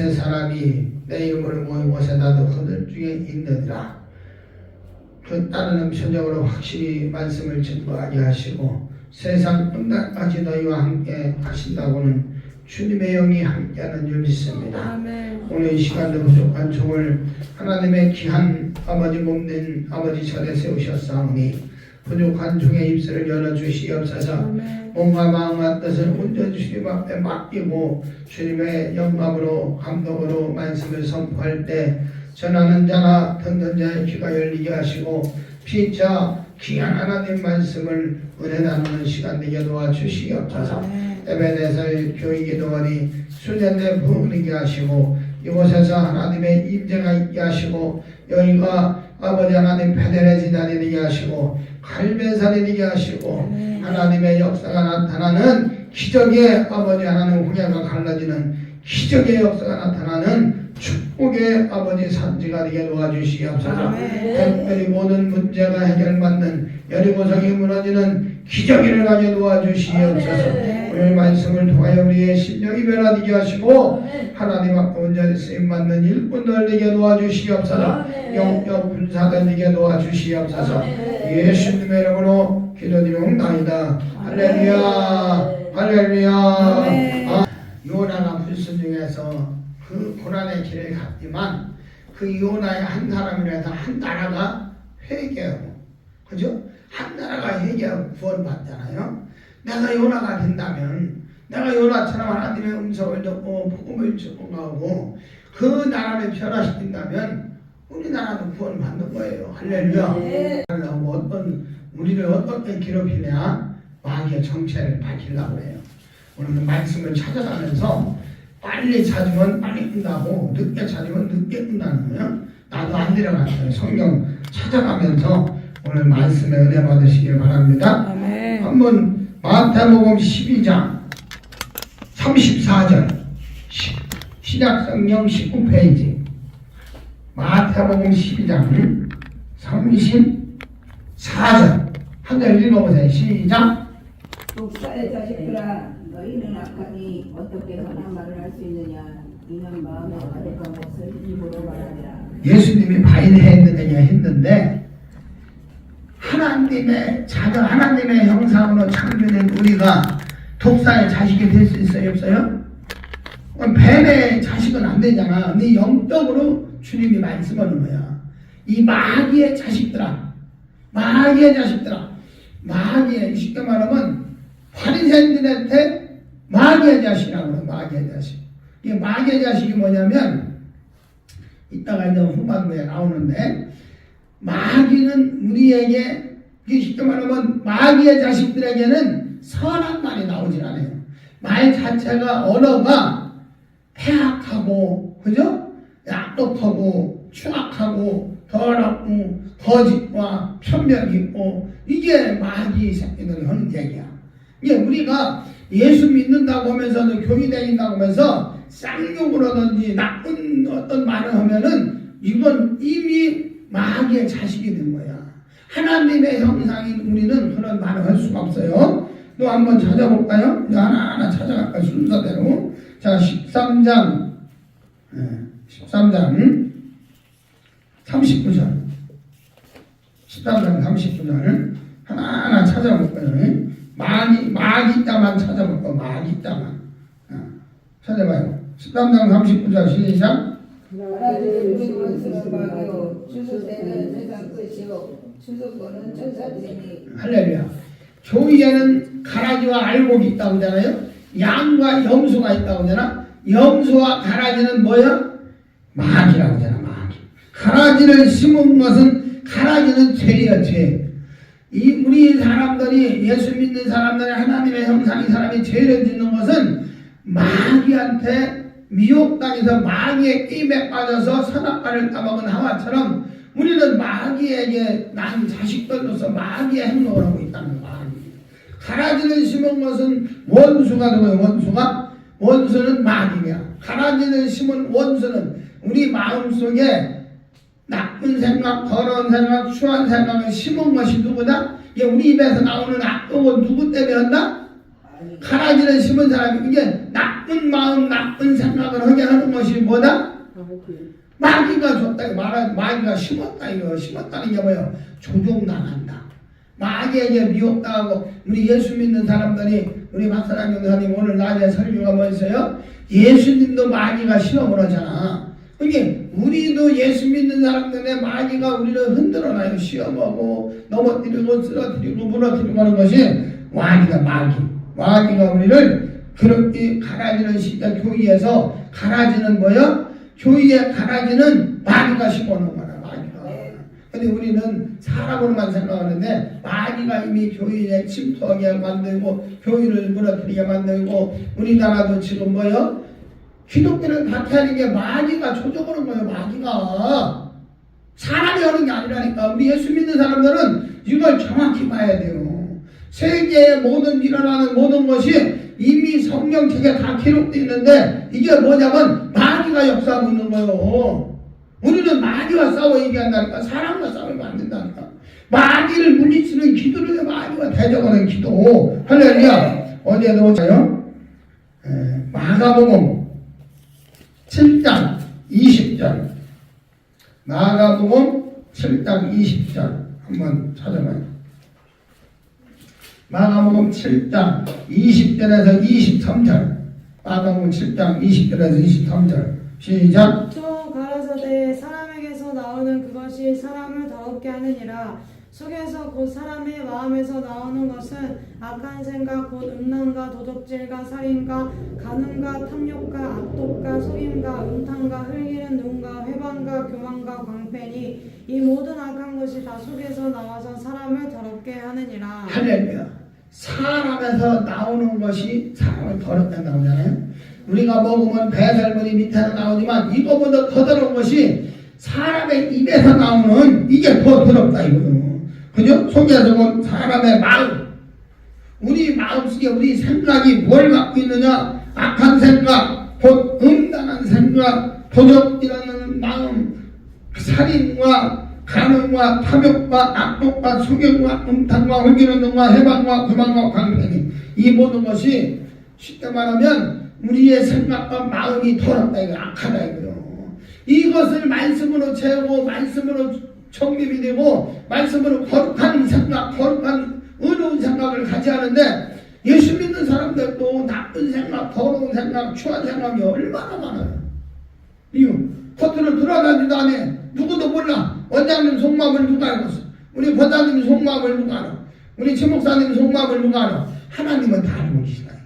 만에 사람이 내 이름을 모인 곳에 나도 그들 중에 있느니라. 그 따르는 표적으로 확실히 말씀을 증거하게 하시고 세상 끝날까지 너희와 함께 하신다고는 주님의 영이 함께하는 줄 믿습니다. 아멘. 오늘 이 시간도 부족한 종을 하나님의 귀한 아버지 몸된 아버지 전에 세우셨사오니 부족한 종의 입술을 열어주시옵소서. 몸과 마음과 뜻을 온전히 주님 앞에 맡기고 주님의 영감으로 감동으로 말씀을 선포할 때 전하는 자나 듣는 자의 귀가 열리게 하시고 피차 귀한 하나님 말씀을 은혜 나누는 시간 되게 도와주시옵소서. 에베네zer 교회기도원이 수련된 부흥이게 하시고 이곳에서 하나님의 임재가 있게 하시고 여기가 아버지 하나님 페델의 지단이 되게 하시고 갈매산이 되게 하시고 하나님의 역사가 나타나는 기적의 아버지 하나님 홍해가 갈라지는 기적의 역사가 나타나는 축복의 아버지 산지가 되게 도와주시옵소서. 특별히 모든 문제가 해결받는 여리고성이 무너지는 기적이 일어나게 도와주시옵소서. 오늘 말씀을 통하여 우리의 심령이 변화되게 하시고 하나님 앞에 온전히 쓰임받는 일꾼들 되게 도와주시옵소서. 영적 군사들 되게 도와주시옵소서. 예수님의 이름으로 기도드리옵나이다. 할렐루야 할렐루야. 요나가 불순종해서 그 고난의 길을 갔지만 그 요나의 한 사람이라서 한 나라가 회개하고, 그죠? 한 나라가 회개하고 구원받잖아요. 내가 요나가 된다면, 내가 요나처럼 하나님의 음성을 듣고 복음을 전하고 그 나라를 변화시킨다면 우리나라도 구원받는 거예요. 할렐루야. 우리를 어떻게 괴롭히냐? 마귀의 정체를 밝히려고 해요. 오늘 말씀을 찾아가면서 빨리 찾으면 빨리 끝나고 늦게 찾으면 늦게 끝나는 거예요. 나도 안 들어갔어요. 성경 찾아가면서 오늘 말씀에 은혜 받으시길 바랍니다. 아멘. 한번 마태복음 12장 34절 신약성경 19페이지 마태복음 12장 34절 한 절 읽어보세요. 시작. 독사의 자식들아, 너희는 악하니 어떻게 선한 말을 할 수 있느냐? 이는 마음에 가득한 것을 입으로 말하리라. 예수님이 했는데 하나님의 자녀, 하나님의 형상으로 창조된 우리가 독사의 자식이 될 수 있어요? 없어요? 뱀의 자식은 안 되잖아. 근데 영적으로 주님이 말씀하는 거야. 이 마귀의 자식들아, 마귀의, 쉽게 말하면 바리새인들한테 마귀의 자식이라고 해요. 마귀의 자식. 이 마귀의 자식이 뭐냐면 이따가 이제 후반부에 나오는데, 마귀는 우리에게, 쉽게 말하면 마귀의 자식들에게는 선한 말이 나오질 않아요. 말 자체가, 언어가 폐악하고, 그죠? 약독하고 추악하고 더럽고 거짓과 편견이 있고, 이게 마귀 새끼들이 하는 얘기야. 이게 우리가 예수 믿는다고 하면서도 교회 다닌다고 하면서 쌍욕을 하든지 나쁜 어떤 말을 하면은 이건 이미 마귀의 자식이 된 거야. 하나님의 형상인 우리는 그런 말을 할 수가 없어요. 또 한번 찾아볼까요? 하나하나 찾아갈까요? 순서대로. 자, 13장 39절 13장 39절 하나하나 찾아볼까요? 마귀 있다만 찾아볼까요? 마귀 있다만 찾아봐요. 13장 39절 시작. 나라들을 주시는 마귀요, 주소되는 세상 끝이요, 주소권은 천사들이니. 할렐루야. 교회에는 가라지와 알곡이 있다고 하잖아요. 양과 염소가 있다고 하잖아. 염소와 가라지는 뭐야? 마귀라고 하잖아. 마귀. 가라지를 심은 것은, 가라지는 죄야, 죄. 우리 사람들이, 예수 믿는 사람들이, 하나님의 형상인 사람이 죄를 짓는 것은 마귀한테 미혹당해서 마귀의 게임에 빠져서 선악과를 따먹은 하와처럼 우리는 마귀에게 난 자식들로서 마귀의 행동을 하고 있다는 거야. 가라지를 심은 것은 원수가 누구예요? 원수는 마귀야. 가라지를 심은 원수는 우리 마음속에 나쁜 생각, 더러운 생각, 추한 생각을 심은 것이 누구다? 이게 우리 입에서 나오는 악독은 누구 때문에 한다? 가라지를 심은 사람이 이게 나쁜 마음, 나쁜 생각을 하게 하는 것이 뭐다? 마귀가 줬다. 마귀가 심었다. 이거 심었다는 게 뭐예요? 조종당한다. 마귀에게 미혹당하고 우리 예수 믿는 사람들이 우리 박사장 교사님 오늘 낮에 설교가 뭐였어요? 예수님도 마귀가 시험을 하잖아. 그게 우리도 예수 믿는 사람들의 마귀가 우리를 흔들어놔요. 시험하고 넘어뜨리고 쓰러뜨리고 무너뜨리고 하는 것이 마귀가 우리를 그렇게 가라지는 시대 교회에서 가라지는 뭐요? 교회에 가라지는 마귀가 심어놓은 거라. 마귀가. 근데 우리는 사람으로만 생각하는데 마귀가 이미 교회에 침투하게 만들고 교회를 무너뜨리게 만들고 우리나라도 지금 뭐요? 기독교를 박해하는 게 마귀가 조종하는 거예요. 마귀가 사람이 하는 게 아니라니까. 우리 예수 믿는 사람들은 이걸 정확히 봐야 돼요. 세계에 모든 일어나는 모든 것이 이미 성경책에 다 기록되어 있는데 이게 뭐냐면 마귀가 역사하고 있는 거예요. 우리는 마귀와 싸워 얘기한다니까. 사람과 싸우면 안 된다니까. 마귀를 물리치는 기도를 마귀와 대적하는 기도. 할렐루야. 어디에도 오자요? 마가복음 7장 20절. 마가복음 7장 20절 한번 찾아봐요. 마가복음 7장 20절에서 23절. 마가복음 7장 20절에서 23절. 시작. 또 가라사대 사람에게서 나오는 그것이 사람을 더럽게 하느니라. 속에서 곧 사람의 마음에서 나오는 것은 악한 생각 곧 음란과 도적질과 살인과 간음과 탐욕과 악독과 속임과 음탕과 흘기는 눈과 회방과 교만과 광패니 이 모든 악한 것이 다 속에서 나와서 사람을 더럽게 하느니라. 할렐루야. 사람에서 나오는 것이 사람을 더럽게 나오잖아요. 우리가 먹으면 배설물이 밑에서 나오지만 이거보다 더 더러운 것이 사람의 입에서 나오는 이게 더 더럽다 이거요. 그죠? 속에서 본 사람의 마음. 우리 마음속에 우리 생각이 뭘 갖고 있느냐? 악한 생각, 곧 음란한 생각, 도적질하는 마음, 살인과 간음과 탐욕과 악독과 속임과 음탕과 흘기는 눈과 해방과 교만과 광패니 이 모든 것이 쉽게 말하면 우리의 생각과 마음이 더럽다 이거 악하다 이거요. 이것을 말씀으로 채우고 말씀으로 정립이 되고 말씀으로 거룩한 생각, 거룩한 의로운 생각을 가지 하는데 예수 믿는 사람들도 나쁜 생각, 더러운 생각, 추한 생각이 얼마나 많아요. 이유 겉으로 드러나지도 않아. 누구도 몰라. 원장님 속마음을 누가 알겠어? 우리 권사님 속마음을 누가 알아? 우리 최목사님 속마음을 누가 알아? 하나님은 다 알고 계시나요?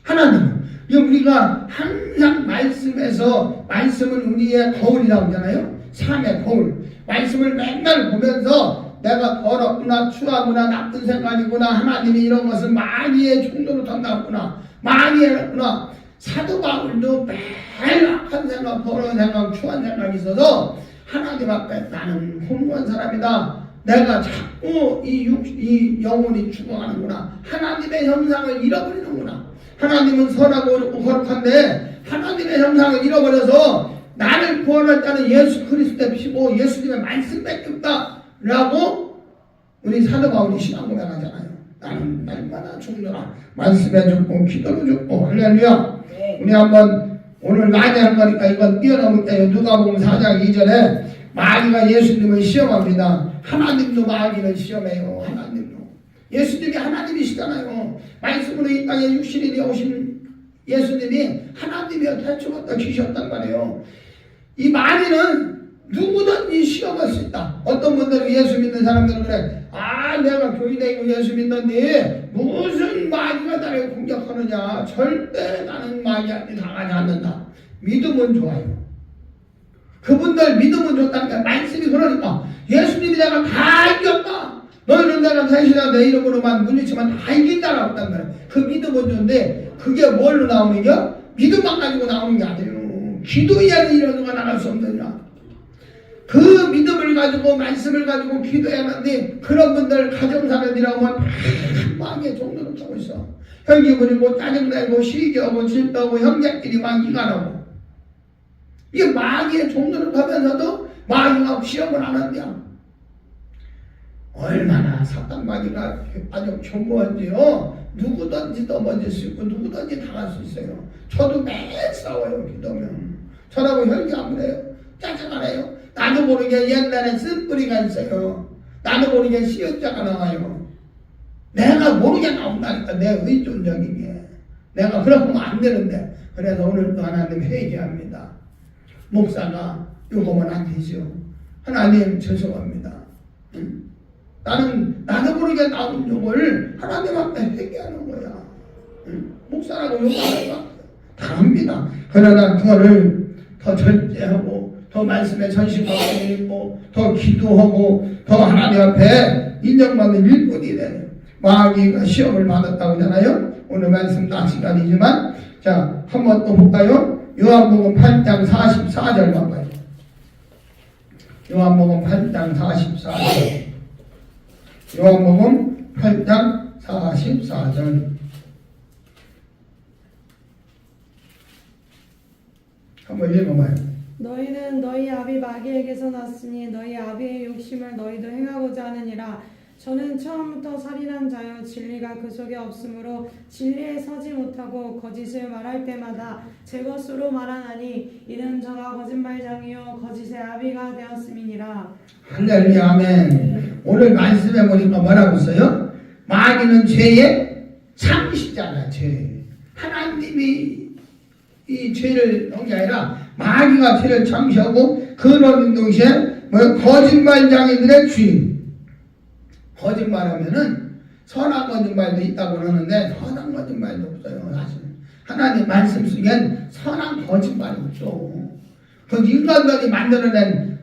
하나님은. 우리가 항상 말씀에서 말씀은 우리의 거울이라고 하잖아요. 삶의 거울. 말씀을 맨날 보면서 내가 더럽구나 추하구나 나쁜 생각이구나 하나님이 이런 것은 마귀의 충동으로 던났구나 많이 해놨구나. 사도 바울도 매일 악한 생각 더러운 생각 추한 생각이 있어서 하나님 앞에 나는 혼모한 사람이다. 내가 자꾸 이 영혼이 죽어가는구나. 하나님의 형상을 잃어버리는구나. 하나님은 선하고 거룩한데 하나님의 형상을 잃어버려서 나를 구원할 자는 예수 그리스도의 피고 예수님의 말씀밖에 없다 라고 우리 사도 바울이 신앙 고백하잖아요. 나는 날마다 죽노라. 말씀에 죽고 기도로 죽고 할렐루야. 우리 한번 오늘 낮에 한 거니까 이건 뛰어넘을게요. 누가복음 4장 2절에 마귀가 예수님을 시험합니다. 하나님도 마귀를 시험해요. 하나님도. 예수님이 하나님이시잖아요. 말씀으로 이 땅에 육신이 되어오신 예수님이 하나님이여 태초부터 계셨단 말이에요. 이 마귀는 누구든지 시험할 수 있다. 어떤 분들은 예수 믿는 사람들은 그래. 내가 교회 다니고 예수 믿는데 무슨 마귀가 나를 공격하느냐. 절대 나는 마귀한테 당하지 않는다. 믿음은 좋아요. 그분들 믿음은 좋다는 게 말씀이 그러니까 예수님이 내가 다 이겼다. 너희는 내가 대신에 내 이름으로만 물리치면 다 이긴다라고 했단 말이야. 그 믿음은 좋은데 그게 뭘로 나오는 게? 믿음만 가지고 나오는 게 아니에요. 기도해야 이런 거가 나갈 수 없느냐. 그 믿음을 가지고 말씀을 가지고 기도해야 하는데 그런 분들 가정사람이라고 하면 마귀의 종로를 타고 있어. 혈기 부리고 짜증내고 시기하고 질투하고 형제끼리 막 이간하고 이게 마귀의 종로를 타면서도 마귀가 시험을 안 한대요. 얼마나 사탄 마귀가 아주 견고한지요. 누구든지 넘어질 수 있고 누구든지 당할 수 있어요. 저도 매일 싸워요. 기도면 저라고 혈기 안 그래요. 짜증 안 해요. 나도 모르게 옛날에 쓴뿌리가 있어요. 나도 모르게 시험자가 나와요. 내가 모르게 나온다니까. 내 의존적인 게 내가 그러면 안 되는데. 그래서 오늘도 하나님 회개합니다. 목사가 요거면 안 되죠. 하나님 죄송합니다. 나도 모르게 나온 욕을 하나님 앞에 회개하는 거야. 목사라고 욕하는 거 다 합니다. 그러나 그거를 더 절제하고 더 말씀에 전식하고 있고 더 기도하고 더 하나님 앞에 인정받는 일꾼이 돼요. 마귀가 시험을 받았다고 하잖아요. 오늘 말씀 다 시간이지만 자 한번 또 볼까요? 요한복음 8장 44절만 봐요. 요한복음 8장 44절. 요한복음 8장 44절. 한번 읽어봐요. 너희는 너희 아비 마귀에게서 났으니 너희 아비의 욕심을 너희도 행하고자 하느니라. 저는 처음부터 살인한 자요 진리가 그 속에 없으므로 진리에 서지 못하고 거짓을 말할 때마다 제 것으로 말하나니 이는 저가 거짓말장이요 거짓의 아비가 되었음이니라. 할렐루야 아멘. 오늘 말씀해 보니까 뭐라고 써요? 마귀는 죄의 창시자다. 죄. 하나님이 이 죄를 한 게 아니라 마귀가 죄를 창시하고 그러는 동시에 거짓말장이들의 주인. 거짓말하면은 선한 거짓말도 있다고 하는데 선한 거짓말도 없어요. 사실 하나님 말씀 속엔 선한 거짓말이 없죠. 그 인간들이 만들어낸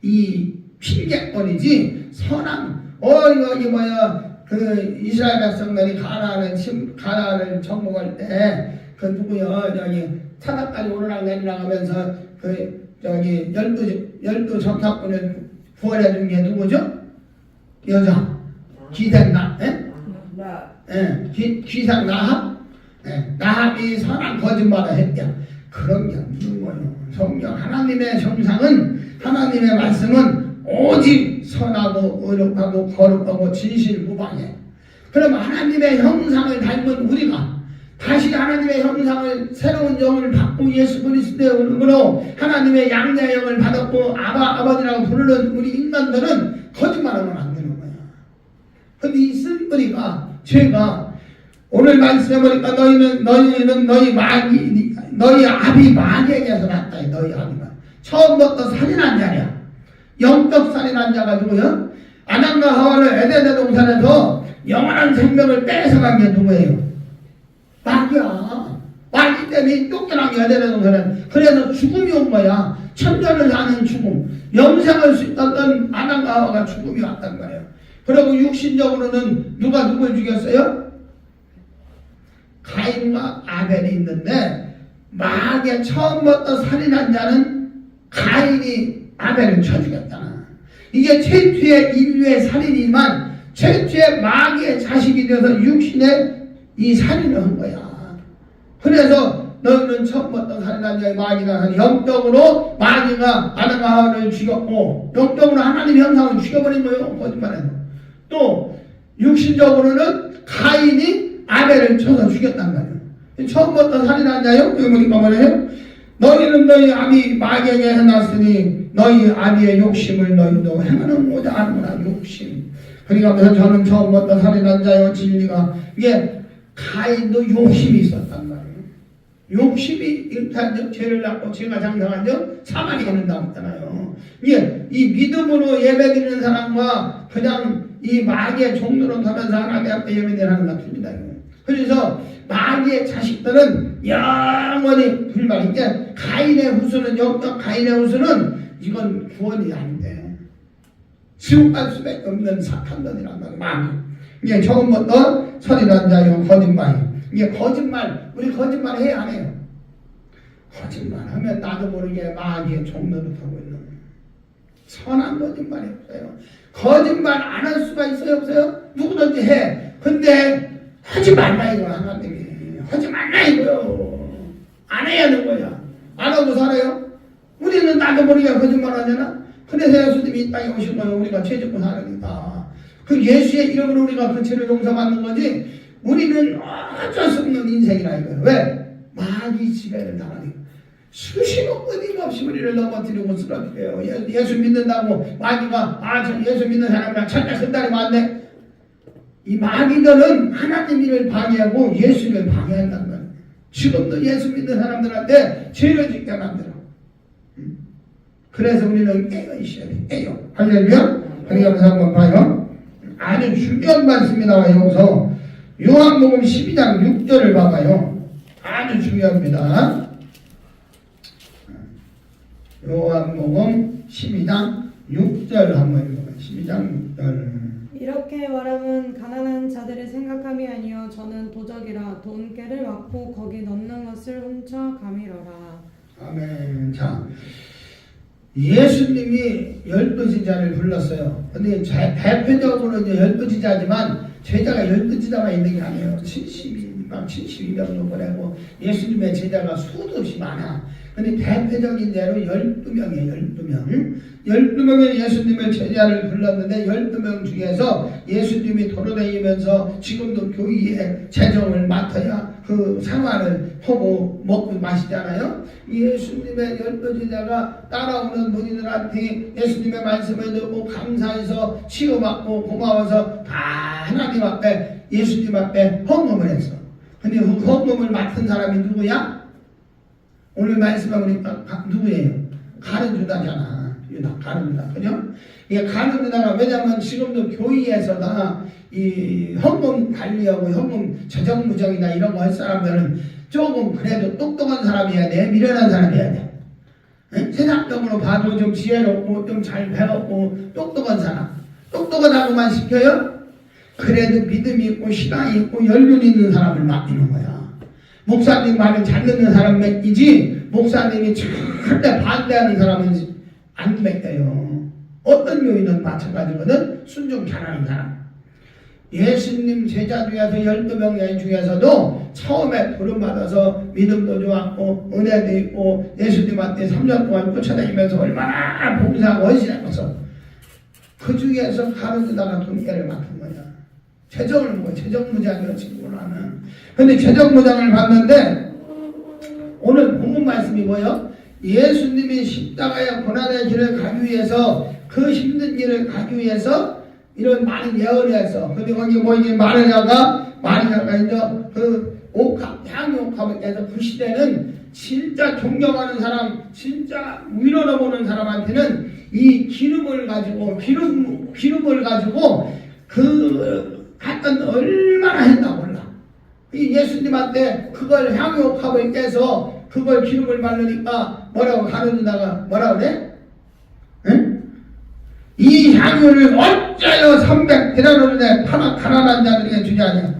이 핑계거리지 선한 여기 그 이스라엘 백성들이 가나안을 정복할 때 그 누구요 저기 사닥까지 오르락 내리락 하면서 열두 적탑군을 구원해 준 게 누구죠? 여자 기생나, 기생 나합, 나합이 선한 거짓말을 했냐? 그런 게 없는 거예요. 성경 하나님의 형상은 하나님의 말씀은 오직 선하고 의롭하고 거룩하고 진실무방해. 그럼 하나님의 형상을 닮은 우리가 다시 하나님의 형상을 새로운 영을 받고 예수 그리스도의 이름으로 하나님의 양자의 영을 받았고 아버지라고 부르는 우리 인간들은 거짓말하면 안 되는 거야. 근데 이 쓴뿌리가 죄가 오늘 말씀해보니까 너희는 너희 아비 마귀에게서 났다. 너희 아비가 처음부터 살인한 자냐. 영적 살인한 자가 누구요? 아담과 하와를 에덴의 동산에서 영원한 생명을 뺏어간 게 누구예요? 마귀야. 마귀 때문에 쫓겨난 게 에덴의 동산에. 그래서 죽음이 온 거야. 천년을 사는 죽음. 영생할 수 있었던 아담과 하와가 죽음이 왔단 말이에요. 그리고 육신적으로는 누가 누굴 죽였어요? 가인과 아벨이 있는데 마귀의 처음부터 살인한 자는 가인이 아벨을 쳐 죽였잖아. 이게 최초의 인류의 살인이지만 최초의 마귀의 자식이 되어서 육신의 이 살인을 한 거야. 그래서 너희는 처음부터 살인한 자의 마귀가 영적으로 마귀가 아담과 하와를 죽였고 영적으로 하나님의 형상을 죽여버린 거예요. 거짓말해서. 또 육신적으로는 가인이 아벨을 쳐서 죽였단 말이에요. 처음부터 살인한 자요? 여기 보니까 뭐래요? 너희는 너희 아비 마귀에게 해놨으니 너희 아비의 욕심을 너희도 행하는고자 하는구나. 욕심. 그러니까 저는 처음부터 살인한 자요 진리가 이게 가인도 욕심이 있었단 말이에요. 욕심이 일단 죄를 낳고 죄가 장성한 적 사망이 있는다고 했잖아요. 이게 이 믿음으로 예배드리는 사람과 그냥 이 마귀의 종로로 타면서 하나님 앞에 예배드리는 것 같습니다. 그래서 마귀의 자식들은 영원히 불만. 이제 가인의 후손은 영적 가인의 후손은 이건 구원이 안 돼. 지옥 갈 수밖에 없는 사탄들이란 말이야. 마귀. 이게 처음부터 선이란 자요 거짓말. 이게 거짓말. 우리 거짓말 해야 안 해요? 거짓말하면 나도 모르게 마귀의 종로를 타고 있는 거예요. 선한 거짓말이 없어요. 거짓말 안 할 수가 있어요? 없어요? 누구든지 해. 근데 하지 말라 이거 하나님이. 하지 말라 이거요. 안 해야 하는 거야. 안 하고 살아요? 우리는 나도 모르게 거짓말 하잖아. 그래서 예수님이 이 땅에 오신 거예요. 우리가 죄 짓고 살으니까. 그 예수의 이름으로 우리가 그 죄를 용서받는 거지. 우리는 어쩔 수 없는 인생이라 이거예요. 왜? 마귀 지배를 당하니까. 수시로 끊임없이 우리를 넘어뜨리고 쓰러뜨려요. 예수 믿는다고 마귀가 저 예수 믿는 사람이랑 천대 큰다리 맞네. 이 마귀들은 하나님 일을 방해하고 예수를 방해한다는 거예요. 지금도 예수 믿는 사람들한테 죄를 짓게 만들어. 그래서 우리는 깨어 있어야 돼. 깨어. 할렐루야. 그러면서 한번 봐요. 아주 중요한 말씀이 나와요. 여기서 요한복음 12장 6절을 봐봐요. 아주 중요합니다. 요한복음 12장 6절 한번 읽어봐요. 12장 6절. 이렇게 말하면 가난한 자들의 생각함이 아니요 저는 도적이라 돈깨를 막고 거기 넣는 것을 훔쳐 가미러라. 아멘. 자, 예수님이 12제자를 불렀어요. 근데 대표적으로 이제 12제자지만 제자가 12제자가 있는 게 아니에요. 72명 보내고 예수님의 제자가 수도 없이 많아. 근데 대표적인 예로 12명이에요. 12명. 12명의 예수님의 제자를 불렀는데 12명 중에서 예수님이 돌아다니면서 지금도 교회의 재정을 맡아야 그 생활을 하고 먹고 마시잖아요. 예수님의 12제자가 따라오는 무리들한테 예수님의 말씀을 듣고 감사해서 치유받고 고마워서 다 하나님 앞에 예수님 앞에 헌금을 했어. 근데 그 헌금을 맡은 사람이 누구야? 오늘 말씀하고 보니까 누구예요? 가룟 유다잖아. 가룟 유다. 그죠? 이게 가룟 유다가 왜냐면 지금도 교회에서나 이 헌금 관리하고 헌금 재정무정이나 이런 거 할 사람들은 조금 그래도 똑똑한 사람이어야 돼. 미련한 사람이어야 돼. 응? 세상적으로 봐도 좀 지혜롭고 좀 잘 배웠고 똑똑한 사람. 똑똑하다고만 시켜요? 그래도 믿음이 있고 신앙이 있고 연륜이 있는 사람을 맡기는 거야. 목사님 말을 잘 듣는 사람 맡기지 목사님이 절대 반대하는 사람은 안 맡겨요. 어떤 교인은 마찬가지거든. 순종 잘하는 사람. 예수님 제자 중에서 12명 중에서도 처음에 부름받아서 믿음도 좋았고 은혜도 있고 예수님한테 3년 동안 쫓아다니면서 얼마나 봉사하고 헌신했어. 그 중에서 가룟 유다가 돈깨를 맡은 거야. 재정을 보고 재정무장이라고 친구라는. 근데 재정무장을 봤는데 오늘 본문 말씀이 뭐예요? 예수님이 십자가의 고난의 길을 가기 위해서 그 힘든 길을 가기 위해서 이런 많은 예언을 했어. 근데 거기 뭐 이게 마르냐가 이제 그 옥합, 향유옥합을 깨서 그 시대는 진짜 존경하는 사람, 진짜 위로로 보는 사람한테는 이 기름을 가지고 그 하여튼 얼마나 했나 몰라. 이 예수님한테 그걸 향유옥합을 깨서 그걸 기름을 바르니까 뭐라고 가르치다가 뭐라고 그래? 응? 이 향유를 어째요 300데나리온에 팔아 가난한 자들에게 주지 않냐.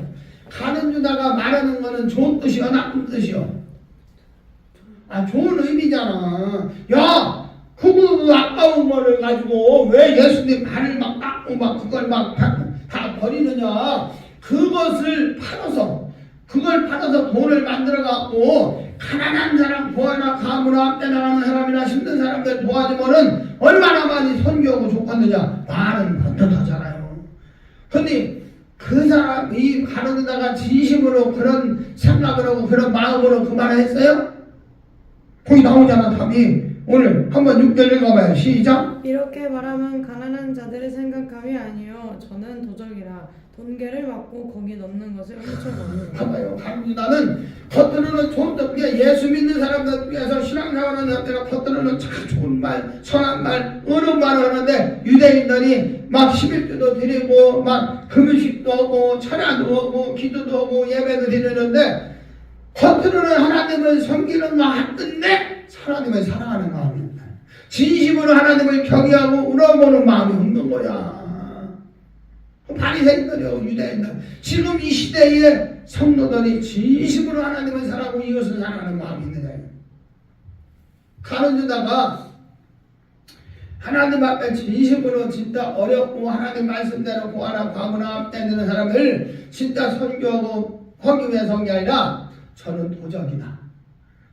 가는 유다가 말하는 거는 좋은 뜻이요 나쁜 뜻이요? 좋은 의미잖아. 야 그거 아까운 거를 가지고 왜 예수님 발을 막 닦고 막 그걸 막 다 버리느냐. 그것을 팔아서 돈을 만들어 갖고 가난한 사람 도와나 가무나 앞에 나가는 사람이나 힘든 사람들 도와주면은 얼마나 많이 선교하고 좋겠느냐. 말은 번듯하잖아요. 근데 그 사람이 가르치다가 진심으로 그런 생각을 하고 그런 마음으로 그 말을 했어요? 거기 나오잖아 답이. 오늘 한번 6절 읽어봐요. 시작. 이렇게 말하면 가난한 자들의 생각함이 아니요 저는 도적이라 돈깨를 막고 거기 넣는 것을 훔쳐가미러라. 봐봐요. 가룟 유다는 겉으로는 좋은 뜻, 예수 믿는 사람들 중에서 신앙생활하는 사람들은 겉으로는 참 좋은 말, 선한 말, 어려운 말을 하는데 유대인들이 막 11조도 드리고 막 금식도 하고 철야도 하고 기도도 하고 예배도 드리는데 겉으로는 하나님을 섬기는 마음인데 하나님을 사랑하는 마음입니다. 진심으로 하나님을 경외하고 우러보는 마음이 없는 거야. 바리새인들이요 유대인들. 지금 이 시대에 성도들이 진심으로 하나님을 사랑하고 이웃을 사랑하는 마음이 있느냐. 가룟 유다가 하나님 앞에 진심으로 진짜 어렵고 하나님 말씀대로 구하나 과무나 떼드는 사람을 진짜 선교하고 하기 위해서 한 게 아니라 저는 도적이다.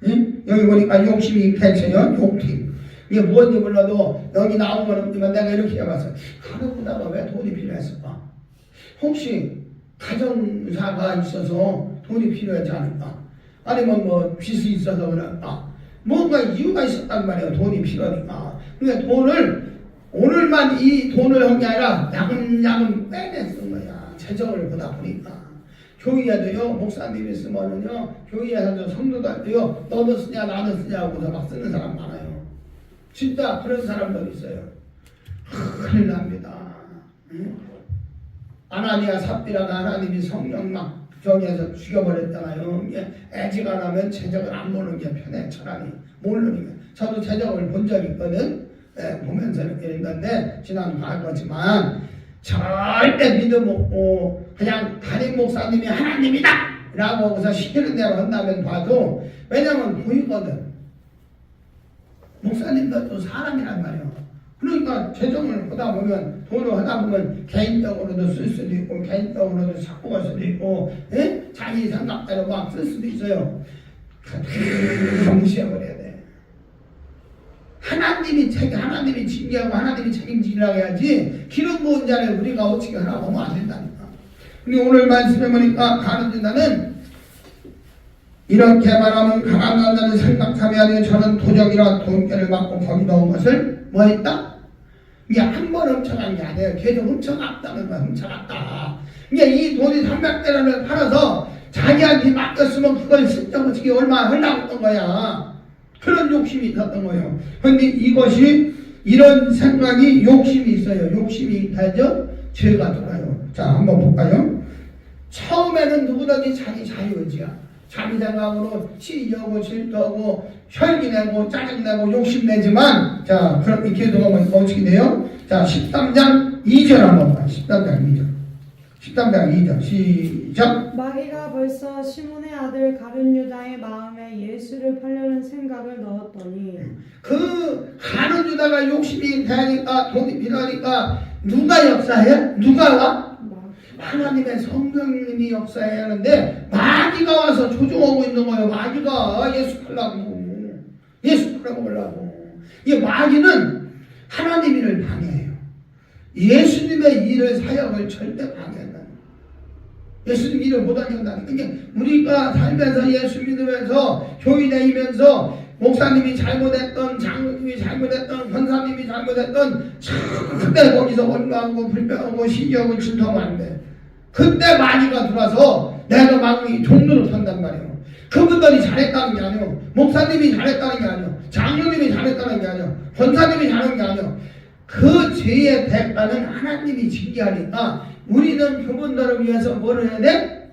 응? 여기 보니까 욕심이 폐체요 욕팀. 이게 뭔지 몰라도 여기 나온 건 없지만 내가 이렇게 해봤어요. 가룟 유다가 왜 돈이 필요했을까? 혹시 가정사가 있어서 돈이 필요하지 않을까? 아니면 뭐 빚이 있어서 그럴까? 뭔가 이유가 있었단 말이에요. 돈이 필요하니까. 그러니까 돈을 오늘만 이 돈을 한 게 아니라 야금야금 빼냈던 거야. 재정을 보다 보니까. 교회에도요, 목사님이 쓰면은요, 교회에서도 성도들도요, 너도 쓰냐 나도 쓰냐고 막 쓰는 사람 많아요. 진짜 그런 사람들 있어요. 큰일 납니다. 응? 아나니아 삽비라가 하나님이 성령 막 저기에서 죽여버렸잖아요. 애지가 나면 재정을 안 보는 게 편해. 차라리 모르니까. 저도 재정을 본 적이 있거든. 보면서 이랬는데 지난 알 거지만 절대 믿음 없고 그냥 담임 목사님이 하나님이다 라고 하고서 시키는 대로 한다면 봐도, 왜냐면 보이거든. 목사님도 또 사람이란 말이에요. 그러니까 재정을 보다 보면, 돈을 하다 보면 개인적으로도 쓸 수도 있고 개인적으로도 자꾸 갈 수도 있고, 자기 생각대로 막 쓸 수도 있어요. 다 무시해버려야 돼. 하나님이 징계하고 하나님이 책임지라고 해야지, 기름 부은 자를 우리가 어떻게 하라고 하면 안 된다니까. 근데 오늘 말씀해 보니까 가는 자는 이렇게 말하면 가난한 자는 생각하면 저는 도적이라 돈깨를 맞고 거기 넣은 것을 뭐 했다? 이게 한 번 훔쳐간 게 아니에요. 계속 훔쳐갔다는 거야. 훔쳐갔다. 이게 이 돈이 300대를 팔아서 자기한테 맡겼으면 그걸 실적으로 얼마 하려고 했던 거야. 그런 욕심이 있었던 거예요. 그런데 이것이, 이런 생각이 욕심이 있어요. 욕심이 있다죠? 죄가 들어요. 자, 한번 볼까요? 처음에는 누구든지 자기 자유의지야. 자기 생각으로 시기하고 질투하고 혈기내고 짜증내고 욕심내지만, 자, 그럼 이 기도하면 어떻게 돼요? 자, 13장 2절 한번 봐요. 13장 2절. 13장 2절 시작. 마귀가 벌써 시몬의 아들 가룟 유다의 마음에 예수를 팔려는 생각을 넣었더니, 그 가룟 유다가 욕심이 되니까, 돈이 필요하니까 누가 역사해? 누가 와? 하나님의 성령님이 역사해야 하는데 마귀가 와서 조종하고 있는 거예요. 마귀가 예수 팔아먹으려고. 이 마귀는 하나님 일을 방해해요. 예수님의 일을, 사역을 절대 방해한다. 예수님 일을 못하게 한다는. 그러니까 우리가 살면서 예수 믿으면서 교회 다니면서 목사님이 잘못했던, 장로님이 잘못했던, 권사님이 잘못했던, 그때 거기서 원망하고 불평하고 시기하고 질투하면 안 돼. 그때 마귀가 들어와서 내가 막 종로를 탄단 말이에요. 그분들이 잘했다는 게 아니에요. 목사님이 잘했다는 게 아니에요. 장로님이 잘했다는 게 아니에요. 권사님이 잘한 게 아니에요. 그 죄의 대가는 하나님이 징계하니까 우리는 그분들을 위해서 뭘 해야 돼?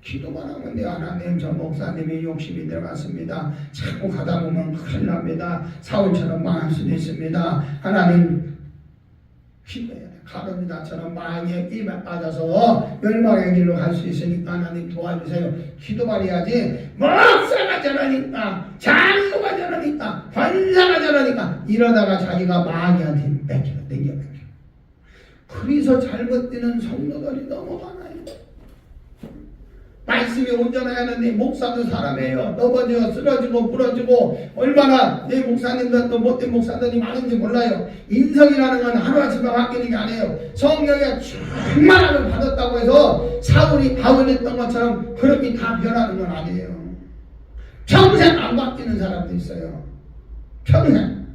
기도만 하면 돼요. 하나님, 저 목사님이 욕심이 들어갔습니다. 자꾸 가다 보면 큰일 납니다. 사울처럼 망할 수도 있습니다. 하나님, 기도해야 돼. 가룟유다처럼 마귀의 입에 빠져서 멸망의 길로 갈 수 있으니까 하나님 도와주세요. 기도만 해야지. 목사가 저러니까, 장로가 저러니까, 권사가 저러니까 이러다가 자기가 마귀한테 땡겨. 그래서 잘못되는 성도들이 너무 많아요. 말씀이 온전해야 하는데 목사도 사람이에요. 넘어지고 쓰러지고 부러지고, 얼마나 내 목사님들도 못된 목사들이 많은지 몰라요. 인성이라는 건 하루아침에 바뀌는 게 아니에요. 성령의 충만함을 받았다고 해서 사울이 바울했던 것처럼 그렇게 다 변하는 건 아니에요. 평생 안 바뀌는 사람도 있어요. 평생.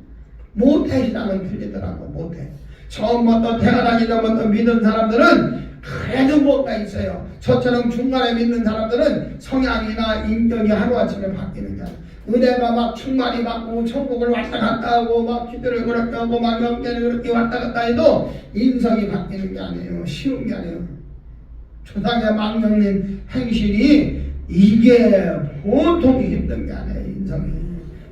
못해 신앙은 틀리더라고. 못해. 처음부터 대가 다니다부터 믿은 사람들은 그래도 뭔가 있어요. 저처럼 중간에 믿는 사람들은 성향이나 인격이 하루아침에 바뀌는 게 아니에요. 은혜가 막 충만히 받고 천국을 왔다 갔다 하고 막 기도를 그렇게 하고 막 영계를 그렇게 왔다 갔다 해도 인성이 바뀌는 게 아니에요. 쉬운 게 아니에요. 조상의 망령님 행실이 이게 보통 힘든 게 아니에요. 인성이.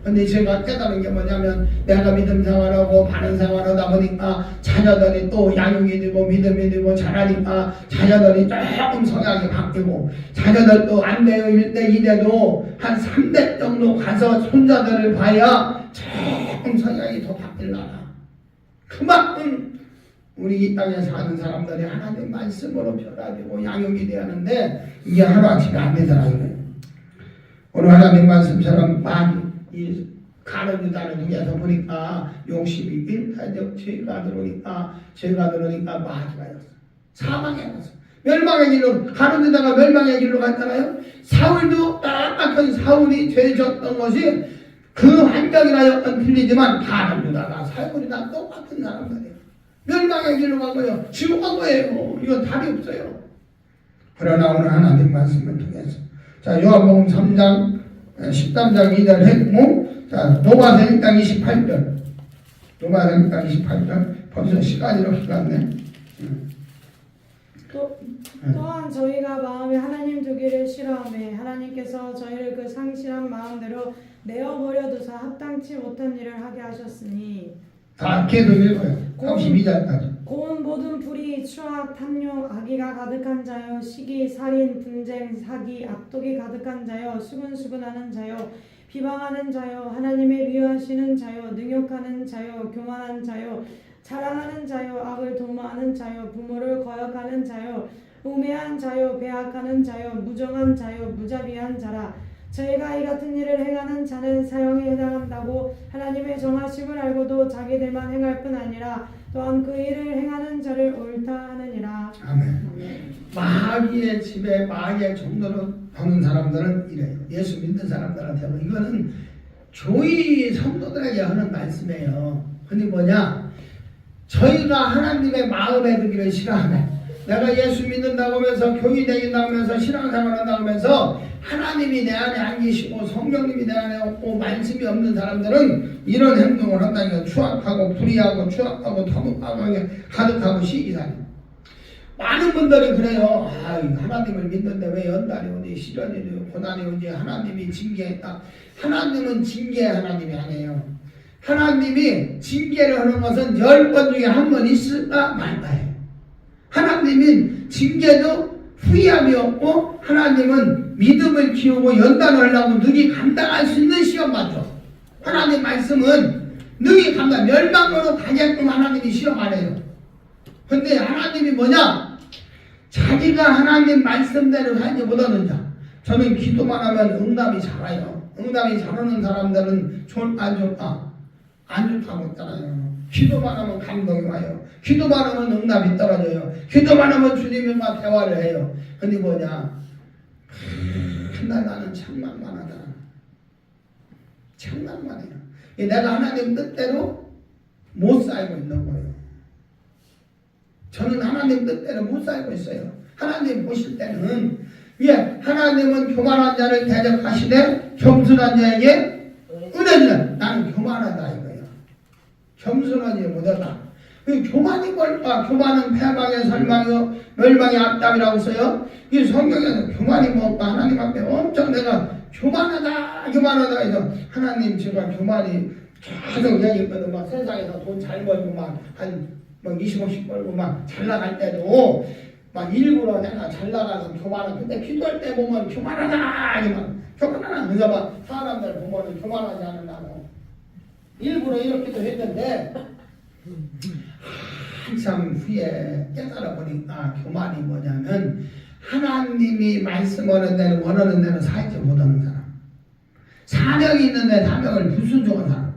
근데 제가 깨달은 게 뭐냐면, 내가 믿음 생활하고 바른 생활하다 보니까 자녀들이 또 양육이 되고 믿음이 되고 잘하니까 자녀들이 조금 성향이 바뀌고, 자녀들도 안 돼요. 1대 2대도 한 3대 정도 가서 손자들을 봐야 조금 성향이 더 바뀔라나. 그만큼 우리 이 땅에 사는 사람들이 하나님 말씀으로 변화되고 양육이 돼야 하는데 이게 하루아침에 안 되더라고요. 오늘 하나님 말씀처럼 많이 이 가룟 유다를 통해서 보니까 욕심이 일탈적 죄가 들어오니까 마귀가 였어. 사망에 갔어. 멸망의 길로 가는 데다가 멸망의 길로 갔잖아요. 사울도 똑같은 사울이 죄 졌던 것이 그 환경이나 여건 틀리지만 가는 데다가 사울이나 똑같은 사람들이에요. 멸망의 길로 간 거예요. 지옥 간 거예요. 이건 답이 없어요. 그러나 오늘 하나님 말씀을 통해서 자 요한복음 3장 13장 2절 했고 자 로마서 1장 28절 로마서 1장 28절 벌써 시간이 이렇게 갔네. 또한 저희가 마음에 하나님 두기를 싫어하며 하나님께서 저희를 그 상실한 마음대로 내어버려 두사 합당치 못한 일을 하게 하셨으니 다 계속 읽어요. 32절까지. 고운 모든 불의, 추악, 탐욕, 악의가 가득한 자요, 시기, 살인, 분쟁, 사기, 악독이 가득한 자요, 수근수근하는 자요, 비방하는 자요, 하나님의 미워하시는 자요, 능욕하는 자요, 교만한 자요, 자랑하는 자요, 악을 도모하는 자요, 부모를 거역하는 자요, 우매한 자요, 배악하는 자요, 무정한 자요, 무자비한 자라. 저희가 이 같은 일을 행하는 자는 사형에 해당한다고 하나님의 정하심을 알고도 자기들만 행할 뿐 아니라 또한 그 일을 행하는 자를 옳다 하느니라. 아멘. 마귀의 집에 마귀의 종로로 보는 사람들은 이래요. 예수 믿는 사람들한테 이거는 교회 성도들에게 하는 말씀이에요. 근데 뭐냐? 저희가 하나님의 마음에 두기를 싫어하네. 내가 예수 믿는다고 하면서 교회 다닌다고 하면서 신앙생활 한다고 하면서 하나님이 내 안에 안 계시고 성령님이 내 안에 없고 말씀이 없는 사람들은 이런 행동을 한다니까. 추악하고 불의하고 추악하고 탐욕하고 가득하고 시기다니. 많은 분들이 그래요. 하나님을 믿는데 왜 연단이 오지 시련이 오지 고난이 오지 하나님이 징계했다. 하나님은 징계 하나님이 아니에요. 하나님이 징계를 하는 것은 10번 중에 한 번 있을까 말까요. 하나님은 징계도 후회함이 없고 하나님은 믿음을 키우고 연단을 하려고 능히 감당할 수 있는 시험만 줘. 하나님 말씀은 능히 감당 멸망으로 가게끔 하나님이 시험 안 해요. 근데 하나님이 뭐냐? 자기가 하나님 말씀대로 살지 못하는 자. 저는 기도만 하면 응답이 잘 와요. 응답이 잘하는 사람들은 안 좋다. 안 좋다고 했잖아요. 기도만 하면 감동이 와요. 기도만 하면 응답이 떨어져요. 기도만 하면 주님과 대화를 해요. 근데 뭐냐? 맨날 나는 장난만 하다. 장난만 해요. 내가 하나님 뜻대로 못 살고 있는 거예요. 저는 하나님 뜻대로 못 살고 있어요. 하나님 보실 때는 하나님은 교만한 자를 대적하시되 겸손한 자에게 은혜는 나는 교만하다 이거예요. 겸손하지 못하다. 교만이 뭘까? 교만은 패망의 설망이요 멸망의 악담이라고 써요. 이 성경에는 교만이 뭘까? 하나님 앞에 엄청 내가 교만하다 해서 하나님 제가 교만이 계속 얘기했거든. 막 세상에서 돈 잘 벌고 막 20억씩 벌고 막 잘 나갈 때도 막 일부러 내가 잘 나가서 교만한 근데 기도할 때 보면 교만하다 교만하다 그래서 막 사람들 보면 교만하지 않는다고 일부러 이렇게도 했는데 한참 후에 깨달아 보니까 교만이 뭐냐면 하나님이 말씀하는 대로 원하는 대로 살지 못하는 사람, 사명이 있는데 사명을 불순종한 사람.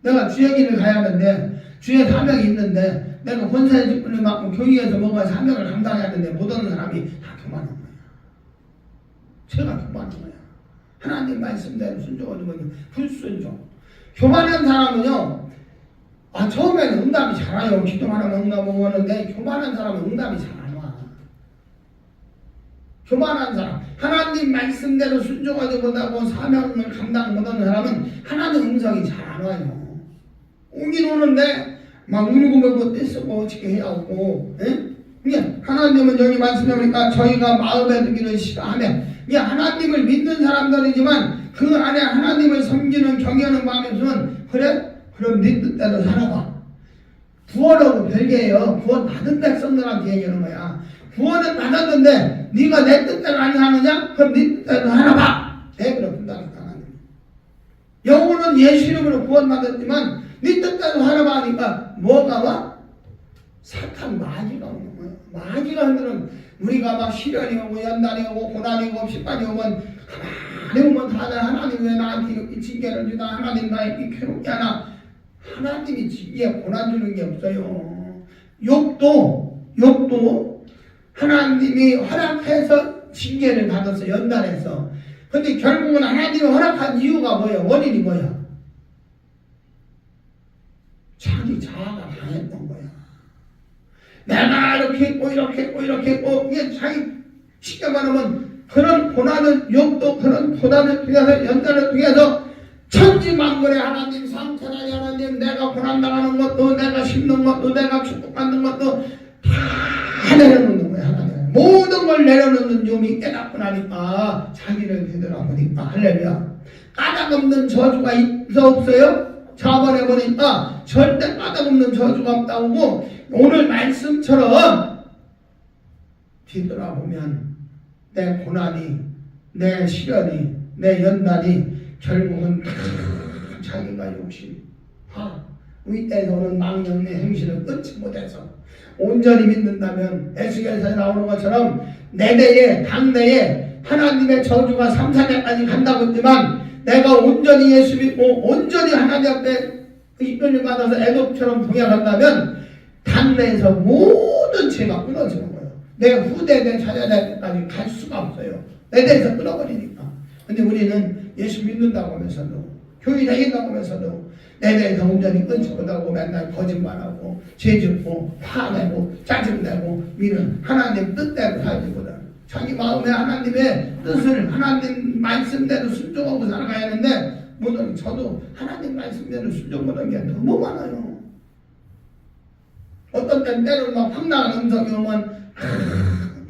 내가 주의 길을 가야 하는데 주의 사명이 있는데 내가 권사의 직분을 맡고 교회에서 뭔가 사명을 감당해야 하는데 못하는 사람이 다 교만한 거야. 제가 교만한 거야. 하나님 말씀대로 순종하는 거는 불순종. 교만한 사람은요, 처음에는 응답이 잘 와요. 기도만 하면 응답 오는데 교만한 사람은 응답이 잘 안 와. 교만한 사람, 하나님 말씀대로 순종하지 못하고 사명을 감당 못하는 사람은 하나님 음성이 잘 안 와요. 오긴 오는데 막 울고 먹고 떼쓰고 어떻게 해야 하고, 그냥 하나님은 여기 말씀하니까 저희가 마음에 두기를 싫어하며, 하나님을 믿는 사람들이지만 그 안에 하나님을 섬기는 경외하는 마음이 없으면 그래? 그럼 네 뜻대로 살아봐. 구원하고 별개예요. 구원 받은 백성들한테 얘기하는 거야. 구원은 받았는데 네가 내 뜻대로 안 사느냐? 그럼 네 뜻대로 살아봐. 내버려 둔다니까 하나님. 영혼은 예수 이름으로 구원받았지만 네 뜻대로 살아봐 하니까 뭐가 와? 사탄 마귀가 오는 거야. 마귀가 흔드는 우리가 막 시련이 오고 연단이 오고 고난이 오고 십반이 오면 가만히 오면 다들 하나님 왜 나한테 이렇게 징계를 주나 하나님 나 이렇게 괴롭게 하나. 하나님이 징계 고난 주는 게 없어요. 욕도 하나님이 허락해서 징계를 받았어. 연단해서. 근데 결국은 하나님이 허락한 이유가 뭐야? 원인이 뭐야? 자기 자아가 강했던 거야. 내가 이렇게 했고 이렇게 했고 이렇게 했고, 이게 자기 쉽게 말하면 그런 고난을, 욕도 그런 고난을 통해서, 연단을 통해서 천지만물의 하나님, 상천하니 하나님, 내가 고난당하는 것도, 내가 심는 것도, 내가 축복받는 것도 다 내려놓는 거야. 하나님 모든 걸 내려놓는 용이 깨닫고 나니까 자기를 되돌아보니까 할렐루야. 까닭없는 저주가 있어 없어요? 저번에 보니까 절대 까닭없는 저주가 없다고. 오늘 말씀처럼 뒤돌아보면 내 고난이, 내 시련이, 내 연단이 결국은 자기가 욕심, 위에서 오는 망령의 행실을 끊지 못해서 온전히 믿는다면 에스겔서에 나오는 것처럼 내 대에, 당대에 하나님의 저주가 3, 4대까지 간다고 했지만 내가 온전히 예수 믿고 온전히 하나님 앞에 이끌림 받아서 애굽처럼 동행한다면 당내에서 모든 죄가 끊어지는 거예요. 내 후대, 내 자녀들까지 갈 수가 없어요. 내 대에서 끊어버리니까. 근데 우리는 예수 믿는다고 하면서도, 교회 다닌다고 하면서도 내 대에서 온전히 끊지 못하고 맨날 거짓말하고 죄짓고 화내고 짜증내고 미는 하나님 뜻대로 살기보다 자기 마음에 하나님의 뜻을, 하나님 말씀대로 순종하고 살아가야 하는데, 물론 저도 하나님 말씀대로 순종 못한 게 너무 많아요. 어떤 때는 막 황당한 음성이 오면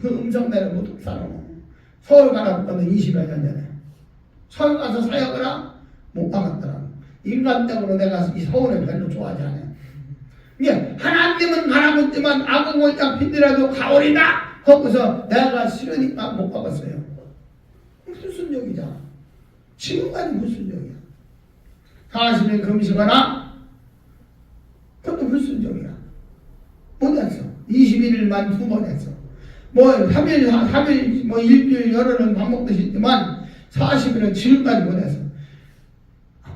그 음성대로 못 살아. 서울 가라고는 20여 년 전에 서울 가서 사역하라 못 가겠더라고. 인간적으로 내가 이 서울을 별로 좋아하지 않아요. 이게 하나님은 가라고 했지만 악을 잡히더라도 가오리다 거기서 내가 싫으니까 못 가봤어요. 불순종이잖아. 지금까지 불순종이야. 40일 금식하라? 그것도 불순종이야. 못했어. 21일만 2번 했어. 뭐 3일 뭐 일주일 열흘은 밥 먹듯이 했지만 40일은 지금까지 못했어.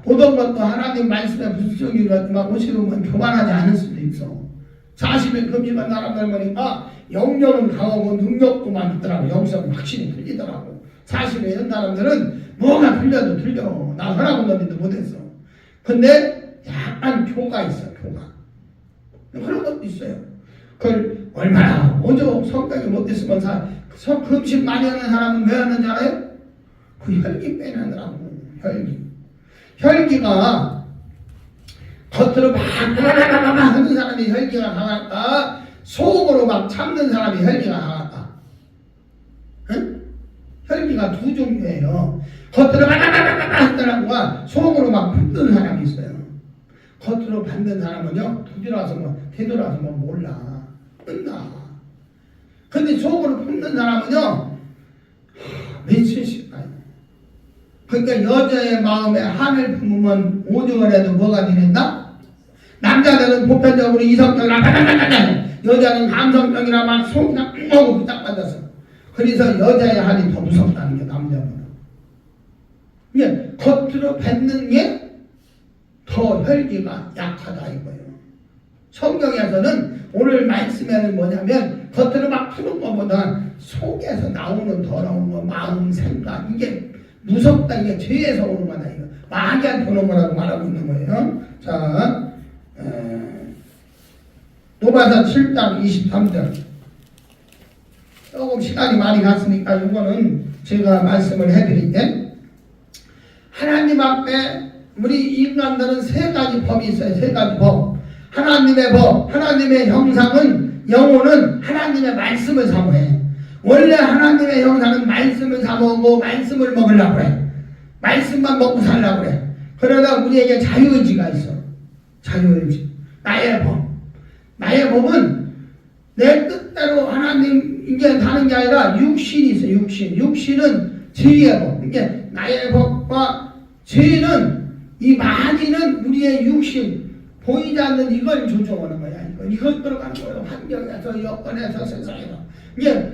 보던 것도 하나님 말씀에 불순종이지만 오시면 교만하지 않을 수도 있어. 40일 금식한 사람들 보니까 영령은 강하고 능력도 많더라고. 영성은 확실히 틀리더라고. 40일 한 사람들은 뭐가 틀려도 틀려. 나 하나도 넘지도 못했어. 근데 약간 교가 있어. 교가. 그런 것도 있어요. 그걸 얼마나 오죽 성격이 못됐으면 금식 많이 하는 사람은 왜 하는지 알아요? 그 혈기 빼내느라고. 혈기가 겉으로 막 하는 사람이 혈기가 강할까? 속으로 막 참는 사람이 혈기가 강할까? 응? 혈기가 두 종류예요. 겉으로 막 하더라고가 속으로 막 붓는 사람이 있어요. 겉으로 받는 사람은요, 되돌아서 몰라. 끝나. 근데 속으로 품는 사람은요, 며칠씩 가요. 그러니까 여자의 마음에 한을 품으면 오죽을 뭐가 되는다? 남자들은 보편적으로 이성적이라 여자는 감성적이라 막 속이나 꿍하고 딱 받았어. 그래서 여자의 한이 더 무섭다는 게 남자보다. 이게 겉으로 뱉는 게 더 혈기가 약하다 이거예요. 성경에서는 오늘 말씀에는 뭐냐면 겉으로 막 푸는 것보다 속에서 나오는 더러운 거, 마음, 생각, 이게 무섭다. 이게 죄에서 오는 거다. 이거 마귀한테 오는 거라고 말하고 있는 거예요. 자, 로마서 7장 23절. 조금 시간이 많이 갔으니까 이거는 제가 말씀을 해드릴게. 하나님 앞에 우리 인간들은 세 가지 법이 있어요. 세 가지 법. 하나님의 법, 하나님의 형상은, 영혼은 하나님의 말씀을 사모해. 원래 하나님의 형상은 말씀을 사모하고 말씀을 먹으려고 그래. 말씀만 먹고 살려고 그래. 그러다 우리에게 자유의지가 있어. 자유의지. 나의 법. 나의 법은 내 뜻대로 하나님 이게 하는 게 아니라 육신이 있어. 육신은 죄의 법. 이게 나의 법과 죄는, 이 마귀는 우리의 육신, 보이지 않는 이걸 조종하는 거야. 이걸 끌어가는 거예요. 환경에서, 여건에서, 세상에서. 이게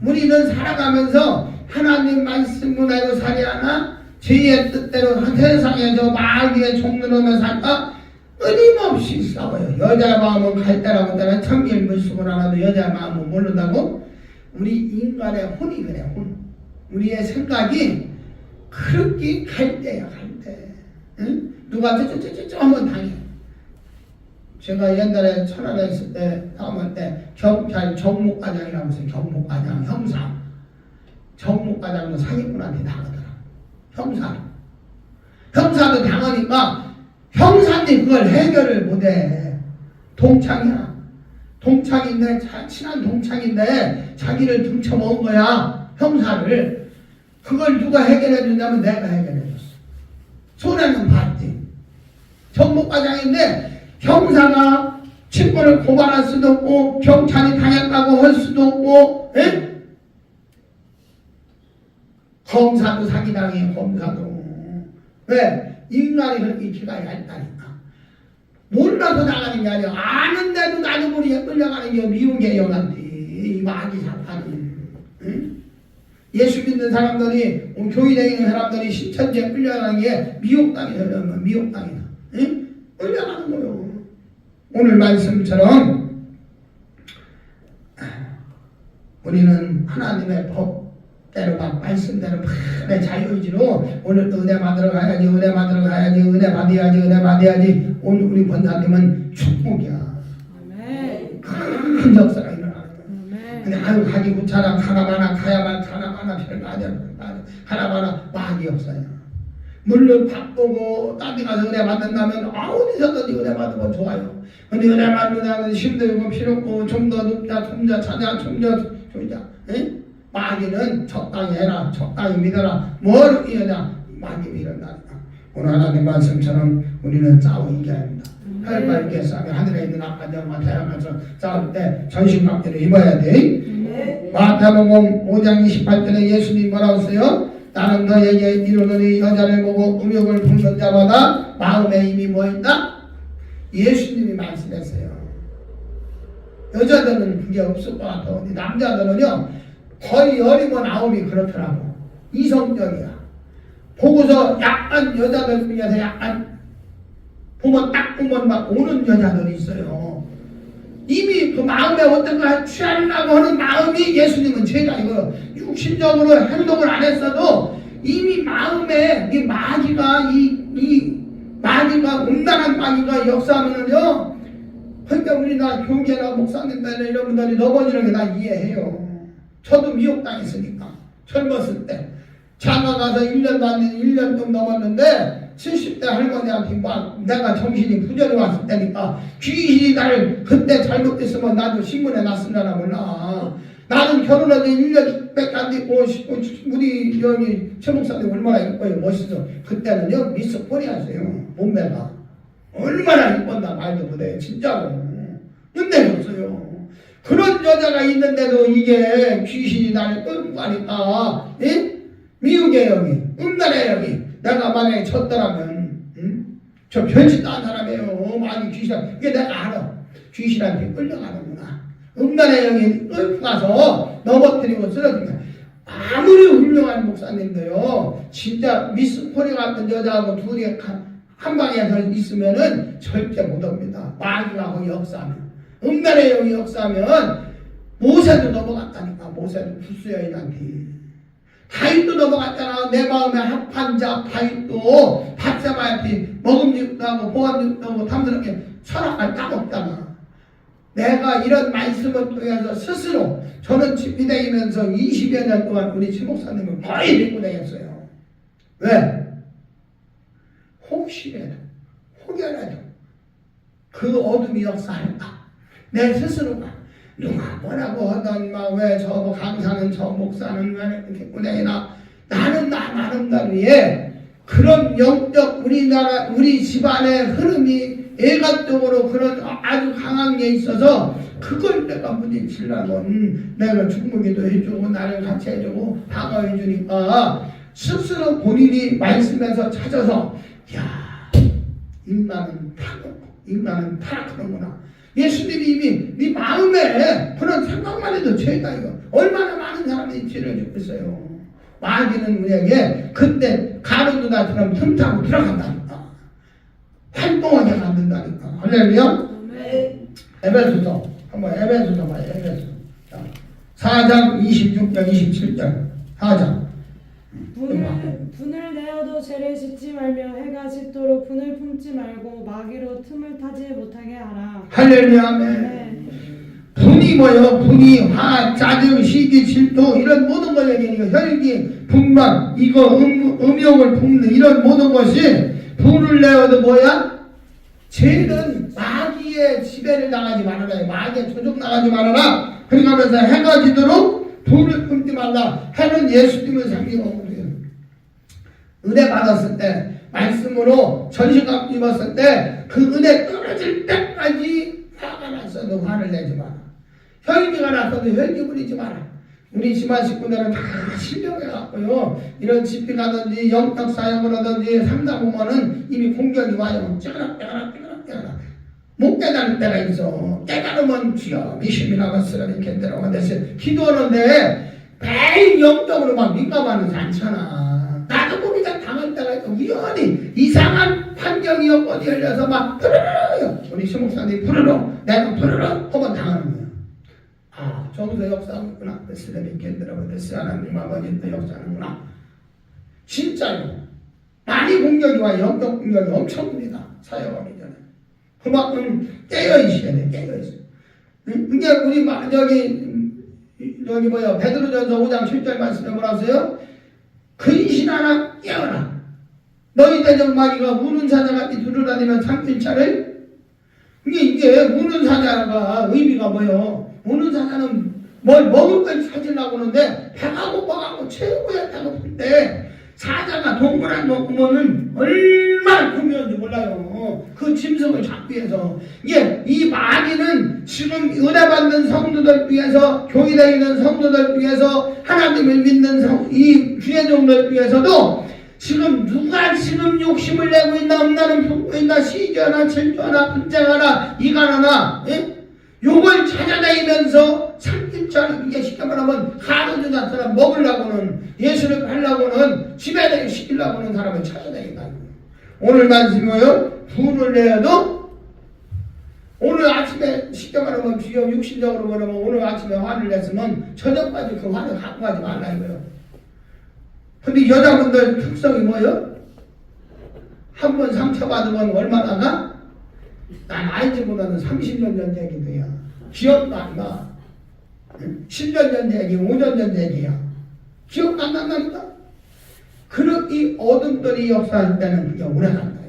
우리는 살아가면서 하나님 말씀대로 살이 하나, 죄의 뜻대로 세상에 저 마귀의 종노릇을 살까? 끊임없이 싸워요. 여자 마음은 갈대라고 했잖아요. 참기름 물속을 알아도 여자 마음은 모른다고. 우리 인간의 혼이 그래. 혼. 우리의 생각이 그렇게 갈대야 갈대. 응? 누가 쩌쩌쩌쩌 하면 당해. 제가 옛날에 천안에 있을 때 다음할 때 경찰 정목과장이라고 했어요. 정목과장 형사. 정목과장도 사기꾼한테 당하더라. 형사도 당하니까 형사님 그걸 해결을 못해. 동창이야. 동창인데 친한 동창인데 자기를 등쳐먹은 거야. 형사를. 그걸 누가 해결해 준다면 내가 해결해 줬어. 손해는 봤지. 정목과장인데 형사가 친구를 고발할 수도 없고 경찰이 당했다고 할 수도 없고 에? 검사도 사기당해. 검사도. 왜? 인간이 그렇게 기가 얇다니까. 몰라서 나가는 게 아니라 아는데도 나도 모르게 끌려가는 게 미운게 영한테 이 마귀 사탄은. 응? 예수 믿는 사람들이 교회 다니는 사람들이 신천지에 끌려가는 게 미혹당이다. 미혹당이다. 응? 끌려가는 거요. 오늘 말씀처럼 우리는 하나님의 법대로 막 말씀대로 내 자유의지로 오늘 또 은혜 받으러 가야지, 은혜 받으러 가야지, 은혜 받아야지, 은혜 받아야지. 오늘 우리 권사님은 축복이야. 아멘. 큰 역사가 일어나는 거야. 아멘. 근데 아유 가기 귀찮아, 가나마나 가야만 가나마나 별거 아니야. 가나마나 마귀 역사야. 물론 바쁘고 딴 데 가서 은혜 받는다면 어디서든지 은혜 받으면 좋아요. 근데 은혜 받는다면 힘들고 필요없고 좀 더 눕자, 좀 더 찾아, 좀 더 조자. 마귀는 적당히 해라, 적당히 믿어라. 뭘 이러냐? 마귀 믿는다. 오늘 하나님 말씀처럼 우리는 싸워 이겨야 합니다. 혈과 이렇게 싸우며 하늘에 있는 악한 영과 대항하면서 싸울 때 전신갑주를 입어야 돼. 마태복음 5장 28절에 예수님 뭐라고 했어요? 나는 너에게 이르노니 여자를 보고 음욕을 품는 자마다 마음에 이미 뭐 있다? 예수님이 말씀했어요. 여자들은 그게 없을 것 같아. 근데 남자들은요 거의 7-9이 그렇더라고. 이성적이야. 보고서 약간 여자들 중에서 약간 보면 딱 보면 막 오는 여자들이 있어요. 이미 그 마음에 어떤가 취하려고 하는 마음이 예수님은 제가 이거 육신적으로 행동을 안 했어도 이미 마음에 이 마귀가 이 마귀가 음란한 마귀가 역사하면은요. 그러니까 우리나 교계나 목사님들 이런 분들이 넘어지는 게 다 이해해요. 저도 미혹당했으니까 젊었을 때 장가 가서 1년도 안 된 1년 좀 넘었는데 70대 할머니한테 막 내가 정신이 부전이 왔을 때니까 귀신이 나를 그때 잘못됐으면 나도 신문에 났으려나 몰라. 나는 결혼한 지 1년밖에 안 됐고 우리 여기 최 목사님 얼마나 이뻐요. 멋있어. 그때는요 미스 코리아였어요. 몸매가 얼마나 이뻤나 말도 못해. 진짜로. 근데 없어요. 그런 여자가 있는데도 이게 귀신이 나를 끌고 가니까 미국의 여기 음란의 여기 내가 만약에 쳤더라면 저 변신도 안 사람이에요. 많이 귀신 이게 내가 알아. 귀신한테 끌려가는구나. 음란의 영이 끌고 가서 넘어뜨리고 쓰러집니다. 아무리 훌륭한 목사님도요 진짜 미스 코리아 같은 여자하고 둘이 한 방에서 있으면은 절대 못 옵니다. 마귀가 거기 역사하면 음란의 영이 역사하면 모세도 넘어갔다니까. 모세도 구스여인한테 다윗도 넘어갔잖아. 내 마음에 합한 자 다윗도 밧세바한테 먹음직도 하고 보암직도 하고 탐스럽게 철학할 딱 없잖아. 내가 이런 말씀을 통해서 스스로 저는 집이 다니면서 20여 년 동안 우리 최 목사님을 거의 믿고 다녔어요. 왜? 혹여라도 그 어둠이 역사할까? 내 스스로가 누가 뭐라고 하던 막 왜 저 강사는 저 목사는 왜 이렇게 꾸내나 나는 나 나름대로의 그런 영적 우리나라 우리 집안의 흐름이 애간적으로 그런 아주 강한 게 있어서 그걸 내가 부딪히려고 내가 충분히도 해주고 나를 같이 해주고 방어해 주니까 스스로 본인이 말씀에서 찾아서 야 인간은 타락하는구나. 예수님이 이미 네 마음에 그런 생각만 해도 죄다 이거. 얼마나 많은 사람들이 죄를 짓고 있어요. 마귀는 우리에게 그때 가룟 누나처럼 틈타고 들어간다니까. 활동하게 가는 만든다니까. 할렐루야. 아멘. 에베소서 한번 에베소서 봐요. 에베소. 자, 4장 26절 27절 4장. 분을 내어도 죄를 짓지 말며 해가 짓도록 분을 품지 말고 마귀로 틈을 타지 못하게 하라. 할렐루야. 아멘. 아멘. 분이 뭐요? 분이 화, 짜증, 시기, 질투 이런 모든 걸 얘기하는 거. 혈기, 분만, 이거 음욕을 품는 이런 모든 것이 분을 내어도 뭐야? 죄는 마귀의 지배를 당하지 말아라. 마귀의 조종 당하지 말아라. 그러니까 하면서 해가 지도록 분을 품지 말라. 해는 예수님을 상징하고 그래요. 은혜 받았을 때 말씀으로 전신갑 입었을 때 그 은혜 떨어질 때까지 화가 났어도 화를 내지 마라. 혈기가 났어도 혈기 부리지 마라. 우리 집안 식구들은 다 실력해갖고요. 이런 집회 가든지 영적 사역을 하든지 상담 보면은 이미 공격이 와요. 째가락 못 깨달을 때가 있어. 깨달으면 주여 미심이라고 쓰라니 캔데라고 대서 기도하는데 매일 영적으로 막 민감하지 않잖아. 나도 모르게 당할 때가 있고 우연히 이상한 환경이 어디 열려서 막 푸르르 우리 시목사님 푸르르 내가 푸르르 한번 당하는 거야. 아 정서 역사하는구나. 쓰라니 캔데라고 대서 하나님 아버지도 역사하는구나. 진짜요. 많이 공격이 와. 영적 공격이 엄청 옵니다. 사역하기 전에. 그만큼 깨어있어야 돼. 깨어있어. 그게 우리 저기 뭐야 베드로전서 5장 7절 말씀에 뭐라 하세요? 근신하라 깨어라. 너희 대적 마귀가 우는 사자같이 두루다니면 삼킬차를. 이게 우는 사자가 의미가 뭐요? 우는 사자는 뭘 먹을 걸 찾으려고 하는데 배가 고파가고 최고였다고 볼 때 사자가 동물 안 먹으면은 얼마나 굶었는지 몰라요. 그 짐승을 잡기 위해서. 이 마귀는 지금 은혜 받는 성도들 위해서, 교회에 있는 성도들 위해서, 하나님을 믿는 이 주의종들 위해서도 지금 누가 지금 욕심을 내고 있나, 엄나는 품고 있나, 시기하나, 질투하나, 분쟁하나, 이간하나, 요걸 찾아다니면서 삼킬자를 이게 쉽게 말하면 가로주자처럼 먹으려고는 예수를 하려고는 지배되게 시키려고는 사람을 찾아다닌다. 오늘 말씀이요. 분을 내어도 오늘 아침에 쉽게 말하면 비교 육신적으로 말하면 오늘 아침에 화를 냈으면 저녁까지 그 화를 갖고 가지 말라 이거요. 근데 여자분들 특성이 뭐예요? 한 번 상처받으면 얼마나 가? 난 알지보다는 30년 전 얘기도야. 기억도 안 나. 10년 전 얘기, 5년 전 얘기야. 기억도 안 난다니까? 그렇게 어둠들이 역사할 때는 그게 오래 간다.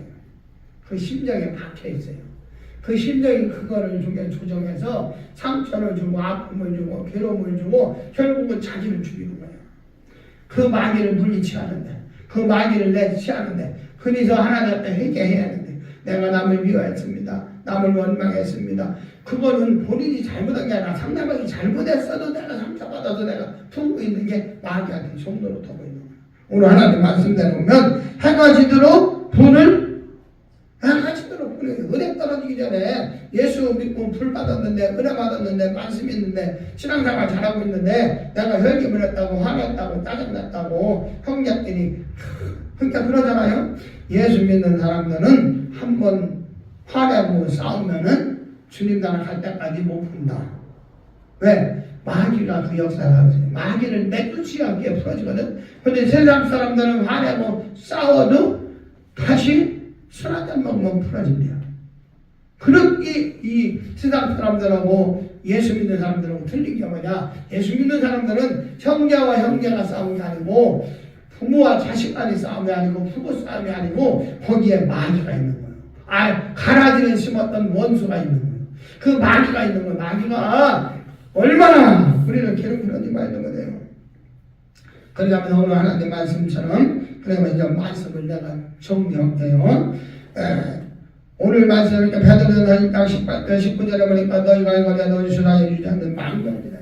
그 심정에 박혀있어요. 그 심정이 그거를 조정해서 상처를 주고 아픔을 주고 괴로움을 주고 결국은 자기를 죽이는 거예요. 그 마귀를 물리치 하는데, 그 마귀를 내치 하는데, 그래서 하나님 앞에 회개해야 하는데, 내가 남을 미워했습니다. 남을 원망했습니다. 그거는 본인이 잘못한 게 아니라 상대방이 잘못했어도 내가 상처받아서 내가 품고 있는 게 마귀한테 정도로 터고 있는 거예요. 오늘 하나님 말씀대로 보면 해가 지도록 분을 해가 지도록 분을 은혜 떨어지기 전에 예수 믿고 불 받았는데 은혜 받았는데 말씀 있는데 신앙생활 잘하고 있는데 내가 혈기 부렸다고 화냈다고 짜증났다고 형제끼리 그러니까 그러잖아요. 예수 믿는 사람들은 한번 화내고 싸우면은 주님 나라 갈 때까지 못 푼다. 왜? 마귀가 그 역사를 하지. 마귀를 내쫓지 않게 풀어지거든. 근데 세상 사람들은 화내고 싸워도 다시 술 한잔 먹으면 풀어진대요. 그렇게 이 세상 사람들하고 예수 믿는 사람들하고 틀린 게 뭐냐? 예수 믿는 사람들은 형제와 형제가 싸움이 아니고 부모와 자식 간의 싸움이 아니고 부부 싸움이 아니고 거기에 마귀가 있는 거예요. 가라지를 심었던 원수가 있는 거예요. 그 마귀가 있는 거예요. 마귀가 얼마나 우리를 괴롭히는지 말도 못해요. 그러면 오늘 하나님 말씀처럼 그러면 이제 말씀을 내가 정리할게요. 오늘 말씀을 베드로전서 19절에 보니까 너희가 이거냐 너희 수나에 주지 않는 망령이다.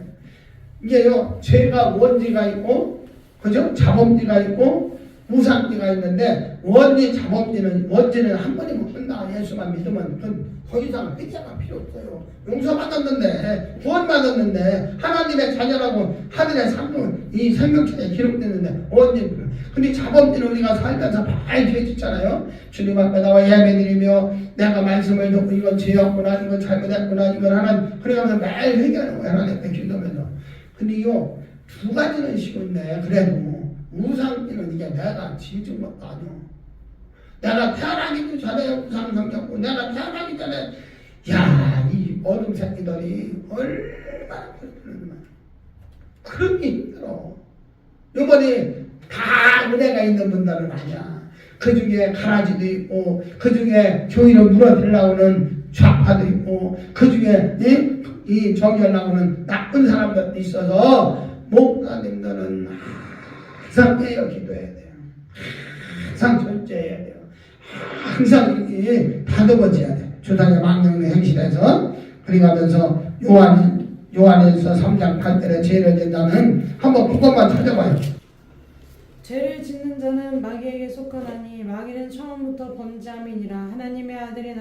이게요 죄가 원죄가 있고 그죠? 자범죄가 있고 우상죄가 있는데 원죄는 한 번이면 끝나. 예수만 믿으면 더 이상 회개가 필요 없어요. 용서받았는데 구원받았는데 하나님의 자녀라고 하늘의 이 생명책에 기록됐는데 원죄 근데 자범죄는 우리가 살면서 많이 죄짓잖아요. 주님 앞에 나와 예배드리며 내가 말씀을 듣고 이건 죄였구나, 이건 잘못했구나, 이건 하나님, 그래가면서 매일 회개하는 거예요. 하나님 앞에 기도하면서. 근데 이거 두 가지는 쉬운데 그래도 우상끼는 이게 내가 지은 것도 아니야. 내가 태어나기도 전에 우상 섬겼고 내가 태어나기 전에 이 어둠 새끼들이 얼마나 힘들었나. 그렇게 힘들어. 요번에 다 은혜가 있는 분들은 아니야. 그 중에 가라지도 있고 그 중에 교회를 무너뜨리려고는 좌파도 있고 그 중에 이 정결하고는 나쁜 사람들도 있어서 목사님들은 항상 깨어 기도해야 돼요. 항상 절제해야 돼요. 항상 다독어져야 돼요. 주당의 망령의 행실에서. 그러면서 요한일서 3장 8절에 죄를 짓다는 한번 그것만 찾아봐요. 죄를 짓는 자는 마귀에게 속하나니 마귀는 처음부터 범죄함이니라. 하나님의 아들이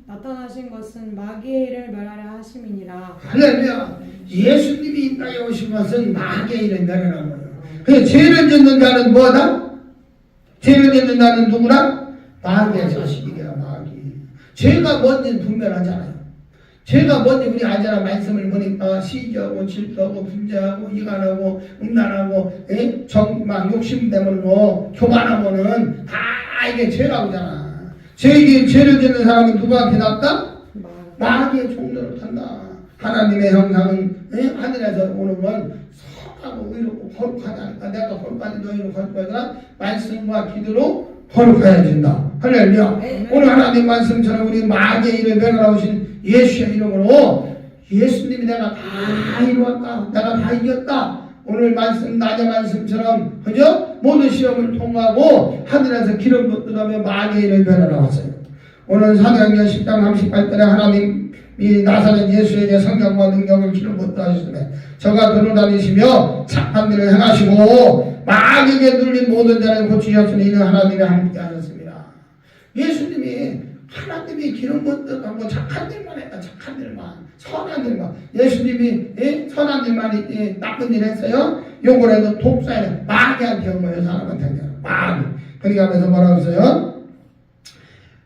나타나신 것은 마귀의 일을 멸하려 하심이니라. 할렐루야. 예수님이 이 땅에 오신 것은 마귀의 일을 멸하는 거예요. 그래서 죄를 짓는 자는 뭐다? 죄를 짓는 자는 누구나? 마귀의 자식이래요. 마귀. 죄가 뭔지는 분별하잖아요. 죄가 뭔지 우리 알잖아. 말씀을 보니까 시기하고 질투하고 분재하고 이간하고 음란하고 정막 욕심 때문에 교만하고는 다 이게 죄라고 하잖아. 죄를 짓는 사람은 누구한테 났다? 마귀의 종로를 탄다. 하나님의 형상은 하늘에서 오는 건 선하고 의롭고 거룩하다니까 내가 거룩하니 너희는 거룩하다. 말씀과 기도로 거룩해진다. 할렐루야. 오늘 하나님 말씀처럼 우리 마귀의 일을 멸하오신 예수의 이름으로 예수님이 내가 다 이루었다. 내가 다 이겼다. 오늘 말씀 낮의 말씀처럼 그죠? 모든 시험을 통과하고 하늘에서 기름 붓듯하며 마귀의 일을 멸하라왔어요. 오늘 사도행전 10장 38절에 하나님이 나사렛 예수에게 성령과 능력을 기름 붓듯 하셨으며 저가 돌아다니시며 착한 일을 행하시고 마귀에게 눌린 모든 자를 고치셨으니 이는 하나님이 함께 하셨습니다. 예수님이 하나님이 기름 붓듯하고 착한 일만 했다. 착한 일만, 선한 일만. 예수님이 선한 일만 나쁜 일 했어요. 요걸 해도 독사에 마귀한테 온 거예요. 사람한테. 마귀. 그러니까 하면서 뭐라고 했어요?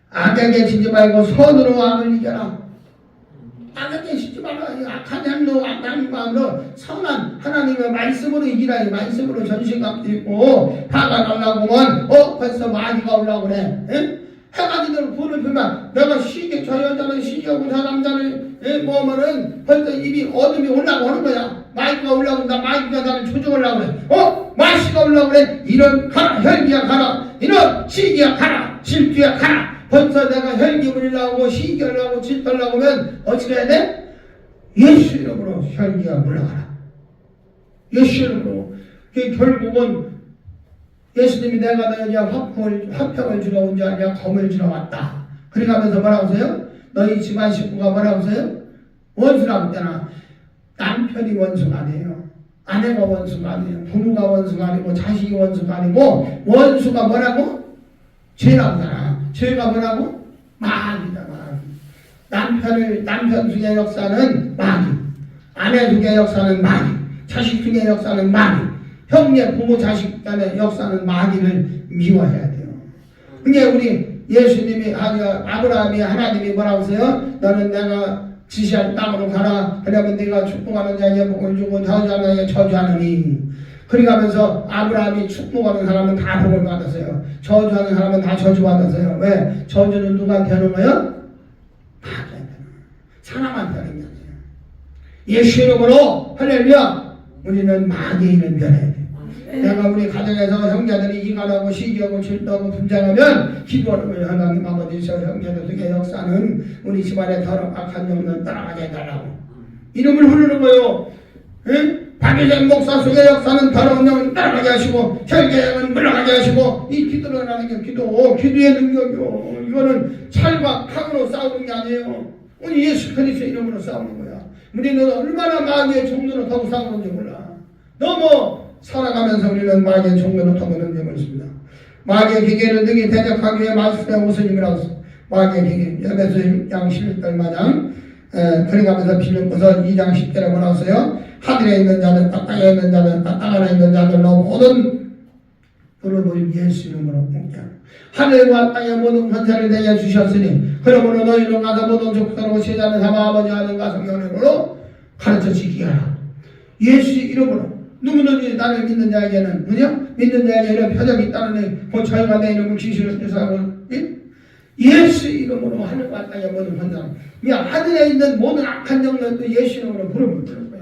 악에게 지지 말고 선으로 악을 이겨라. 악에게 지지 말라. 악한 향로, 악한 마음으로 선한 하나님의 말씀으로 이기라. 이 말씀으로 전신갑도 있고 화가 날라고 하면 벌써 마귀가 올라오고 그래. 해가지고 불을 피면 내가 시계 저 여자는 시계하고 저 남자를 보면은 벌써 입이 어둠이 올라오는 거야. 마귀가 올라온다. 마귀가 나를 조종하려고 그래. 마귀가 올라오고 그래. 이런 가라. 혈기야 가라. 이런 시기야 가라. 질투야 가라. 벌써 내가 혈기 부리려고 시기하려고 질투하려고 하면 어떻게 해야 돼? 예수 이름으로 혈기가 물러가라. 예수 이름으로. 결국은 예수님이 내가 너에게 화평을 주러 온 줄 아니야 검을 주러 왔다. 그러니까 하면서 뭐라고 하세요? 너희 집안 식구가 뭐라고 하세요? 원수라고 했잖아. 남편이 원수가 아니에요. 아내가 원수가 아니에요. 부모가 원수가 아니고 자식이 원수가 아니고 원수가 뭐라고? 죄라고 하잖아. 죄가 뭐라고? 마귀다. 마귀. 남편 중의 역사는 마귀. 아내 중의 역사는 마귀. 자식 중의 역사는 마귀. 형제, 부모, 자식 간의 역사는 마귀를 미워해야 돼요. 그러니까 우리 예수님이 아브라함이 하나님이 뭐라고 하세요? 너는 내가 지시할 땅으로 가라. 그러면 네가 축복하는 자에게 복을 주고 저주하는 자에게 저주하느니. 그러니까 하면서 아브라함이 축복하는 사람은 다 복을 받았어요. 저주하는 사람은 다 저주받았어요. 왜? 저주는 누구한테 하는 거예요? 마귀한테 하는 거예요. 사람한테 하는 게 아니에요. 예수 이름으로 할렐루야. 우리는 마귀의 일을 멸해야 돼요. 내가 우리 가정에서 형제들이 이간하고 시기하고 질투하고 분쟁하면 기도하는 하나님 아버지 저 형제들 속의 역사는 우리 집안에 더러운 악한 영을 떠나가게 해달라고 이름을 부르는 거예요. 박유정 목사 속의 역사는 더러운 영을 떠나가게 하시고 혈기의 영을 물러가게 하시고 이 기도를 하는 게 기도의 능력이요. 이거는 찰과 강으로 싸우는 게 아니에요. 우리 예수 그리스도의 이름으로 싸우는 거야. 우리는 얼마나 마귀의 종로로 더욱 싸우는지 몰라. 너무 살아가면서 우리는 마귀의 종로로 터무는지 모르겠습니다. 마귀의 기계를 능히 대적하기 위해 말씀의 옷을 마귀의 기계 에베소 6장 11절 마냥 그러가면서 빌립보서 2장 10절에 뭐라고 써요? 하늘에 있는 자들 땅에 있는 자들 땅 안에 있는 자들로 모든 여러분 예수 이름으로 공개하라. 하늘과 땅의 모든 권세를 내게 주셨으니 그러므로 너희는 가서 모든 족속으로 제자를 삼아 아버지 아들과 성령의 이름으로 가르쳐 지키게 하라. 예수 이름으로 누구든지 나를 믿는 자에게는 그죠? 믿는 자에게 이런 표적이 있다는 곧 저희가 내 이름을 지시를 주사하고 예수 이름으로 하늘과 땅의 모든 권세를 하늘에 있는 모든 악한 영들도 예수 이름으로 부르면 부를 거야.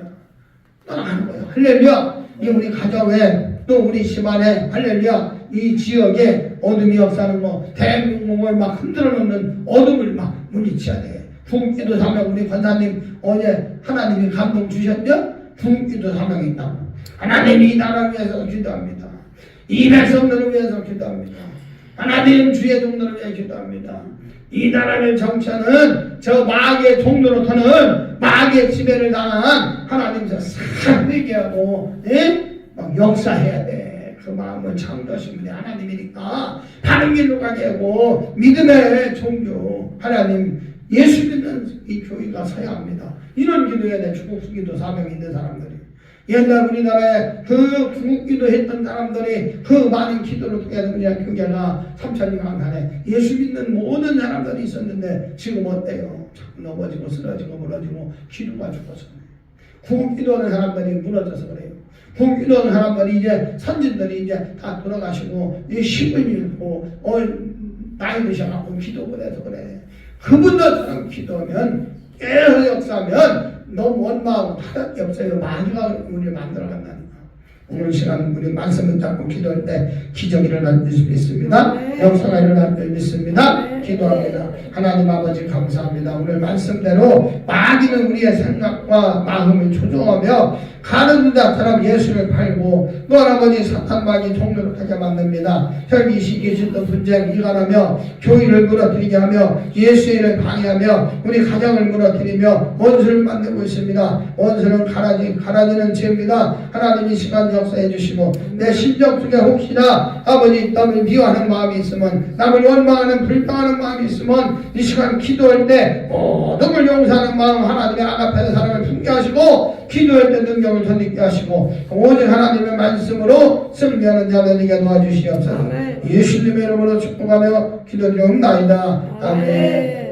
떠나가는 거야. 할렐루야. 이 우리 가정에 또 우리 집안에 할렐루야. 이 지역에 어둠이 없사는 뭐 대한민국을 막 흔들어 놓는 어둠을 막 물리쳐야 돼. 궁기도 사명 우리 권사님 어제 하나님이 감동 주셨죠? 궁기도 사명이 있다고. 하나님이 이 나라를 위해서 기도합니다. 이 백성들을 위해서 기도합니다. 하나님 주의 종들을 위해 기도합니다. 이 나라를 정치하는 저 마귀의 종로로 터는 마귀의 지배를 당한 하나님께서 싹 회개하고 막 역사해야 돼. 그 마음을 창조하신 분이 하나님이니까 바른 길로 가게 하고 믿음의 종교 하나님 예수 믿는 이 교회가 서야 합니다. 이런 기도해야 돼. 중국기도 사명이 있는 사람들이 옛날 우리나라에 그 중국기도 했던 사람들이 그 많은 기도를 통해 우리나라 교회가 3,200만 안에 예수 믿는 모든 사람들이 있었는데 지금 어때요? 자꾸 넘어지고 쓰러지고 무너지고 기도가 죽어서 중국기도하는 사람들이 무너져서 그래요. 중국기도하는 사람들이 이제 선진들이 이제 다 돌아가시고 힘을 잃고 나이 드셔갖고 기도 못해서 그래. 그분들처럼 기도하면 계속 역사하면 너무 원망하고 바랄 게 없어요. 마귀가 우리를 만들어간다니까. 오늘 시간 우리 말씀을 잡고 기도할 때 기적이 일어날 줄 믿습니다. 역사가 일어날 줄 믿습니다. 기도합니다. 하나님 아버지 감사합니다. 오늘 말씀대로 마귀는 우리의 생각과 마음을 조종하며 가는 자처럼 예수를 팔고 또 할아버지 사탄 마귀 종로하게 만듭니다. 혈기 시기 질도 분쟁 이간하며 교회를 무너뜨리게 하며 예수의 일을 방해하며 우리 가정을 무너뜨리며 원수를 만들고 있습니다. 원수는 가라지는 죄입니다. 하나님이 시간 역사해 주시고 내 심정 속에 혹시나 아버지 남을 미워하는 마음이 있으면 남을 원망하는 불평하는 마음이 있으면 이 시간 기도할 때 모든 걸 용서하는 마음 하나님의 아가페의 사랑을 품게 하시고 기도할 때 능력을 덧입게 하시고 오직 하나님의 말씀으로 승리하는 자들에게 도와주시옵소서. 예수님의 이름으로 축복하며 기도드리옵나이다. 아멘.